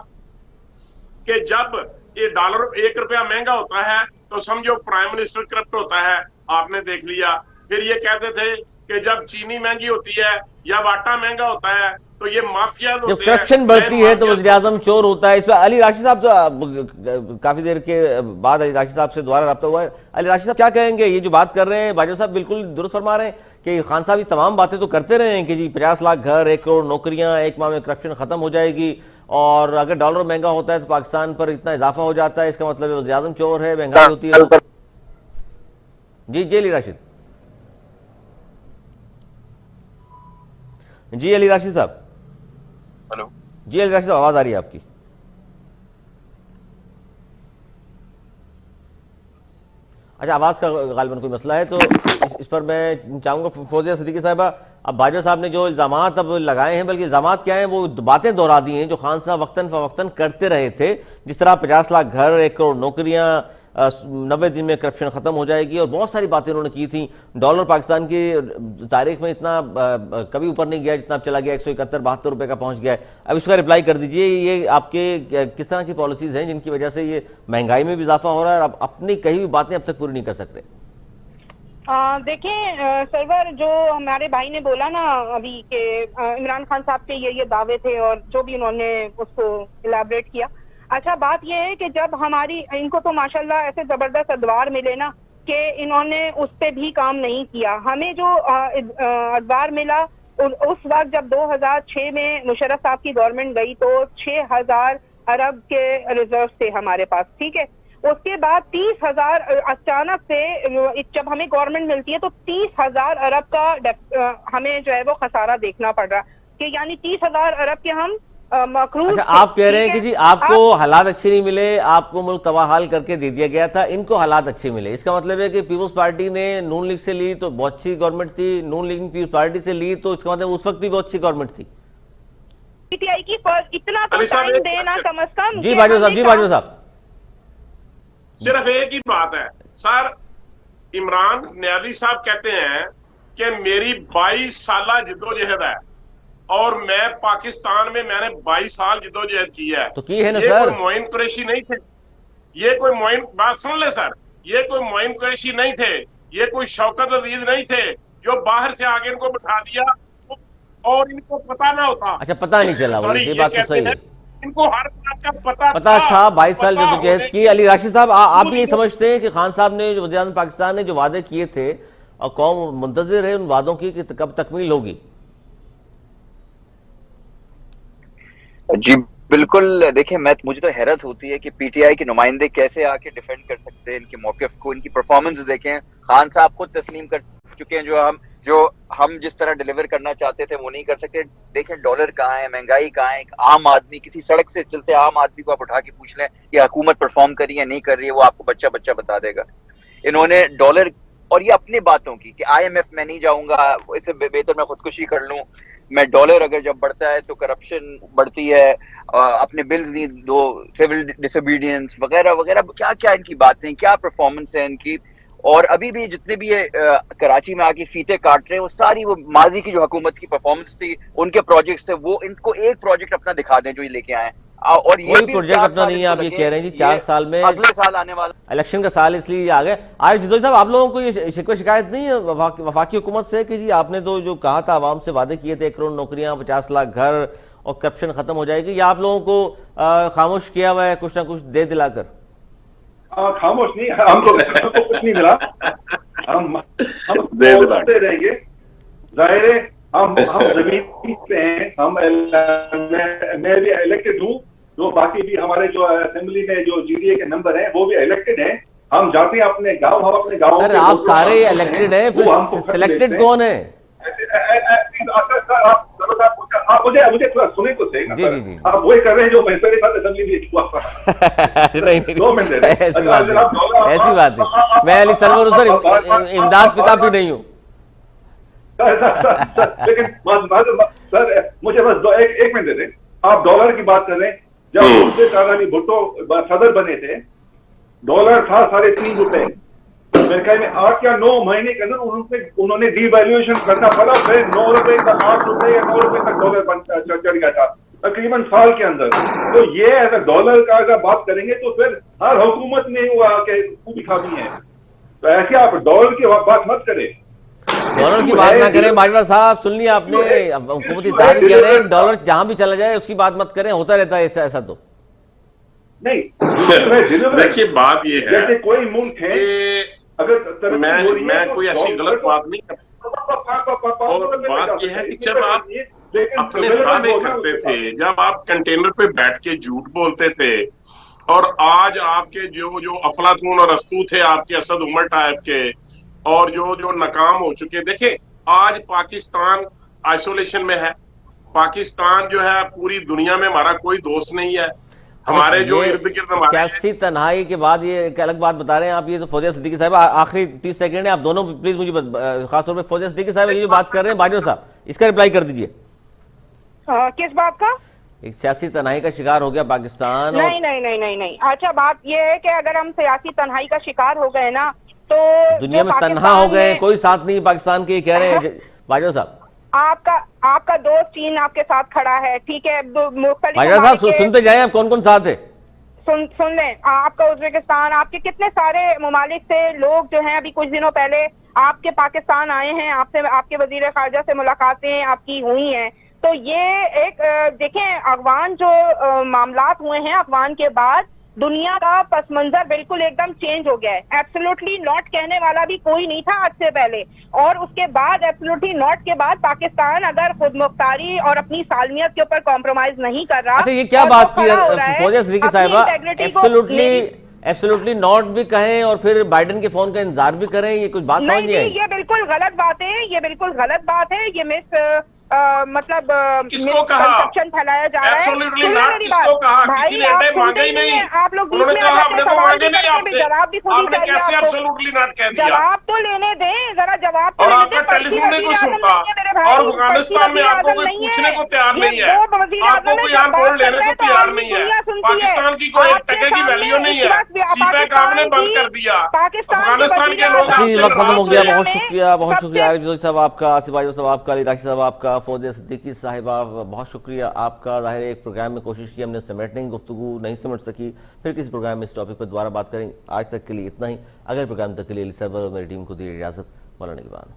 कि जब ये डॉलर 1 रुपया महंगा होता है तो समझो प्राइम मिनिस्टर करप्ट होता है, आपने देख लिया। फिर ये कहते थे कि जब चीनी महंगी होती है या आटा महंगा होता है तो ये माफिया जब करप्शन बढ़ती है तो वज़ीर आज़म चोर होता है। इस पर अली राशिद साहब तो काफी देर के बाद अली राशिद साहब से दोबारा रब्ता हुआ है। अली राशिद साहब क्या कहेंगे? ये जो बात कर रहे हैं बाजवा साहब बिल्कुल दुरुस्त फरमा रहे हैं कि खान साहब ये तमाम बातें तो करते रहे हैं कि जी 50 लाख घर, 1 करोड़ नौकरियां, 1 माह में करप्शन खत्म हो जाएगी, और अगर डॉलर महंगा होता है तो पाकिस्तान पर इतना इजाफा हो जाता है, इसका मतलब वज़ीर आज़म चोर है, महंगाई होती है। जी जी अली राशिद, जी अली राशिद साहब। हेलो जी अली राशिद साहब, आवाज आ रही है आपकी? अच्छा, आवाज का गालिबन कोई मसला है तो इस पर मैं चाहूंगा फौजिया सिद्दीकी साहिबा, अब बाजवा साहब ने जो इल्जामात अब लगाए हैं, बल्कि इल्जामात क्या हैं, वो बातें दोहरा दी हैं जो खान साहब वक्तन फवक्तन करते रहे थे, जिस तरह 50 लाख घर, 1 करोड़ नौकरियां, 90 दिन में करप्शन खत्म हो जाएगी, और बहुत सारी बातें उन्होंने की थी। डॉलर पाकिस्तान की तारीख में इतना कभी ऊपर नहीं गया जितना अब चला गया, 171-72 रुपए का पहुंच गया है। अब इसका रिप्लाई कर दीजिए, ये आपके किस तरह की पॉलिसीज हैं जिनकी वजह से ये महंगाई में भी इजाफा हो रहा है और अपनी कही हुई बातें अब तक पूरी नहीं कर सकते? देखें सरवर, जो हमारे भाई ने बोला ना अभी के इमरान खान साहब के ये दावे थे और जो भी उन्होंने उसको इलाबरेट किया। अच्छा, बात यह है कि जब इनको तो माशाल्लाह ऐसे जबरदस्त अदवार मिले ना कि इन्होंने उस पे भी काम नहीं किया। हमें जो अदवार मिला उस वक्त जब 2006 में मुशर्रफ साहब की गवर्नमेंट गई तो 6000 अरब के रिजर्व थे हमारे पास, ठीक है। उसके बाद 30,000 अचानक से जब हमें गवर्नमेंट मिलती है तो 30,000 अरब का हमें जो है वो खसारा देखना पड़ रहा कि यानी 30,000 अरब के हम मकरूज। अच्छा, आप कह रहे हैं कि जी आपको हालात अच्छे नहीं मिले, आपको मुल्क तबाहाल करके दे दिया गया था, इनको हालात अच्छे मिले। इसका मतलब है कि पीपुल्स पार्टी ने नून लीग से ली तो बहुत अच्छी गवर्नमेंट थी, नून लीग पीपुल्स पार्टी से ली तो इसका मतलब उस वक्त भी बहुत अच्छी गवर्नमेंट थी। पीटीआई की इतना तो टाइम देना कम अज कम। जी बाजवा साहब, जी बाजवा साहब, सिर्फ एक ही बात है सर, इमरान नियाज़ी साहब कहते हैं कि मेरी 22 साल जिद्दोजहद है और मैं पाकिस्तान में मैंने 22 साल जिद्दोजहद की है। तो की है ना ये सर? कोई मोइन कुरैशी नहीं थे, ये कोई मोइन, बात सुन ले सर, ये कोई मोइन कुरैशी नहीं थे, ये कोई शौकत अजीज नहीं थे जो बाहर से आगे इनको बिठा दिया और इनको पता ना होता। अच्छा, पता नहीं चला, ये बात तो सही है, इनको हर बात का पता था। 22 साल जद्दोजहद की। अली राशिद साहब, आप भी ये समझते हैं कि खान साहब ने, जो वज़ीर-ए-आज़म पाकिस्तान ने जो वादे किए थे और कौम मुंतज़िर है उन वादों की कि कब तकमील होगी? जी बिल्कुल, देखिए मुझे तो हैरत होती है कि पीटीआई के नुमाइंदे कैसे आके डिफेंड कर सकते हैं इनके मौक़िफ़ को। इनकी परफॉर्मेंस देखें, खान साहब खुद तस्लीम कर चुके हैं जो हम जिस तरह डिलीवर करना चाहते थे वो नहीं कर सकते। देखें डॉलर कहाँ है, महंगाई कहाँ है। एक आम आदमी, किसी सड़क से चलते आम आदमी को आप उठा के पूछ लें कि हुकूमत परफॉर्म कर रही है नहीं कर रही है, वो आपको बच्चा बच्चा बता देगा। इन्होंने डॉलर और ये अपने बातों की कि IMF में नहीं जाऊंगा, इससे बेहतर मैं खुदकुशी कर लूं। मैं डॉलर अगर जब बढ़ता है तो करप्शन बढ़ती है, अपने बिल्स नहीं दो, सिविल डिसोबीडियंस वगैरह वगैरह, क्या क्या इनकी बातें, क्या परफॉर्मेंस है इनकी। और अभी भी जितने भी ये कराची में आके फीते काट रहे हैं वो सारी वो माजी की जो हुकूमत की परफॉर्मेंस थी, उनके प्रोजेक्ट्स थे, वो इनको एक प्रोजेक्ट अपना दिखा दें जो ये लेके आए। और ये कोई प्रोजेक्ट अपना नहीं है, आप ये कह रहे हैं जी 4 साल में, अगले साल आने वाला इलेक्शन का साल इसलिए आ गए। आज जिद्दोजी साहब, आप लोगों को ये शिकवा शिकायत नहीं है वफाकी हुकूमत से कि जी आपने तो जो कहा था, आवाम से वादे किए थे 1 करोड़ नौकरियां, 50 लाख घर और करप्शन खत्म हो जाएगी, या आप लोगों को खामोश किया हुआ है कुछ ना कुछ दे दिलाकर? खामोश नहीं, हमको कुछ नहीं मिला, हम बोलते रहेंगे। जाहिर है हम जमीन पे हैं, हम मैं भी इलेक्टेड हूँ, जो बाकी भी हमारे जो असेंबली में जो GDA के मेंबर हैं वो भी इलेक्टेड हैं। हम जाते हैं अपने गांव, हम अपने गांव। सर आप सारे इलेक्टेड हैं, फिर सिलेक्टेड कौन है? मुझे थोड़ा सुने तो सही ना। जी जी जी, आप वही कर रहे हैं जो मेरे साथ असेंबली में हुआ था। नहीं ऐसी बात नहीं, मैं अली सरवर सर इमदाद पिता भी नहीं हूँ। लेकिन सर मुझे बस एक मिनट दे दें। आप डॉलर की बात कर रहे हैं, जब उससे कागानी भुट्टो सदर बने थे, डॉलर था 3.5 रुपए। मेरे ख्याल में 8 या 9 महीने के अंदर उन्होंने डिवैल्यूएशन करना पड़ा, फिर 9 रुपए का 8 रुपए या 9 रुपए तक डॉलर चढ़ गया था तकरीबन साल के अंदर। तो ये अगर डॉलर का अगर बात करेंगे तो फिर हर हुकूमत में हुआ कि खूबी खाबी है, तो ऐसे आप डॉलर की बात मत करें, डॉलर की बात ना करें। बाजवा साहब सुन लिया आपने, हुकूमती इत्तेहादी कह रहे हैं डॉलर जहां भी चला जाए उसकी बात मत करें, होता रहता है ऐसा तो नहीं। देखिए बात ये है, जैसे कोई मुल्क है, अगर मैं कोई ऐसी गलत बात नहीं करता, और बात यह है कि जब आप अपने दावे करते थे, जब आप कंटेनर पे बैठ के झूठ बोलते थे, और आज आपके जो अफलातून और अस्तू थे आपके असद उमर टाइप के, और जो नाकाम हो चुके, देखें आज पाकिस्तान आइसोलेशन में है। पाकिस्तान जो है पूरी दुनिया में हमारा कोई दोस्त नहीं है, हमारे जो इर्द गिर्द हमारे सियासी तन्हाई के बाद ये एक अलग बात बता रहे हैं आप। ये तो फौजिया सिद्दीकी साहब, आखिरी 30 सेकंड है, आप दोनों प्लीज मुझे खासतौर पे फौजिया सिद्दीकी साहब ये जो बात कर रहे हैं बाजवा साहब, इसका रिप्लाई कर दीजिए। किस बात का? एक सियासी तन्हाई का शिकार हो गया पाकिस्तान। नहीं नहीं नहीं नहीं नहीं, अच्छा बात यह है कि अगर हम सियासी तन्हाई का शिकार हो गए ना तो दुनिया में तन्हा हो गए, कोई साथ नहीं पाकिस्तान के, कह रहे हैं बाजवा साहब। आपका दोस्त चीन आपके साथ खड़ा है, ठीक है, बाजवा साहब सुनते जाए आप कौन कौन साथ है, सुन लें। आपका उज्बेकिस्तान, आपके कितने सारे ममालिक से लोग जो हैं अभी कुछ दिनों पहले आपके पाकिस्तान आए हैं, आपसे आपके वजीर खारजा से मुलाकातें आपकी हुई हैं। तो ये एक देखें, अफगान जो मामलात हुए हैं, अफगान के बाद दुनिया का पस मंजर बिल्कुल एकदम चेंज हो गया है। एब्सोल्युटली नॉट कहने वाला भी कोई नहीं था आज से पहले, और उसके बाद एब्सोल्युटली नॉट के बाद पाकिस्तान अगर खुद मुख्तारी और अपनी सालमियत के ऊपर कॉम्प्रोमाइज नहीं कर रहा। अच्छा ये क्या बात की फौजिया सिद्दीकी साहिबा, एब्सोल्युटली नॉट भी कहें और फिर बाइडेन के फोन का इंतजार भी करें, ये कुछ बात समझ नहीं आई। ये बिल्कुल गलत बात है, ये बिल्कुल गलत बात है, ये मतलब कंसेप्शन फैलाया जा रहा है। एब्सोल्युटली नॉट किसको कहा? किसी ने अड्डे मांगे ही नहीं, आप लोग उन्होंने कहा हमने तो मांगे नहीं आपसे, जवाब भी खुद आपने कैसे एब्सोल्युटली नॉट कह दिया? जवाब तो लेने दें, जरा जवाब तो और आपका टेलीफोन नहीं कोई सुनता, और अफगानिस्तान में आपको कोई पूछने को तैयार नहीं है, आपको कोई यहाँ बोल लेने को तैयार नहीं है, पाकिस्तान की कोई 1 टके की वैल्यू नहीं है, सीपैक आपने बंद कर दिया, अफगानिस्तान के लोग वक्त खत्म हो गया। बहुत शुक्रिया, बहुत शुक्रिया आरिफ साहब आपका, आसिफ बाजवा साहब आपका, अली राशिद साहब आपका, फौजिया सिद्दीकी साहिबा बहुत शुक्रिया आपका। जाहिर है एक प्रोग्राम में कोशिश की हमने समेटने की, गुफ्तगू नहीं समझ सकी, फिर किसी प्रोग्राम में इस टॉपिक पर दोबारा बात करेंगे। आज तक के लिए इतना ही, अगले प्रोग्राम तक के लिए अली सरवर और मेरी टीम को दी इजाजत। मौलाना निगहबान।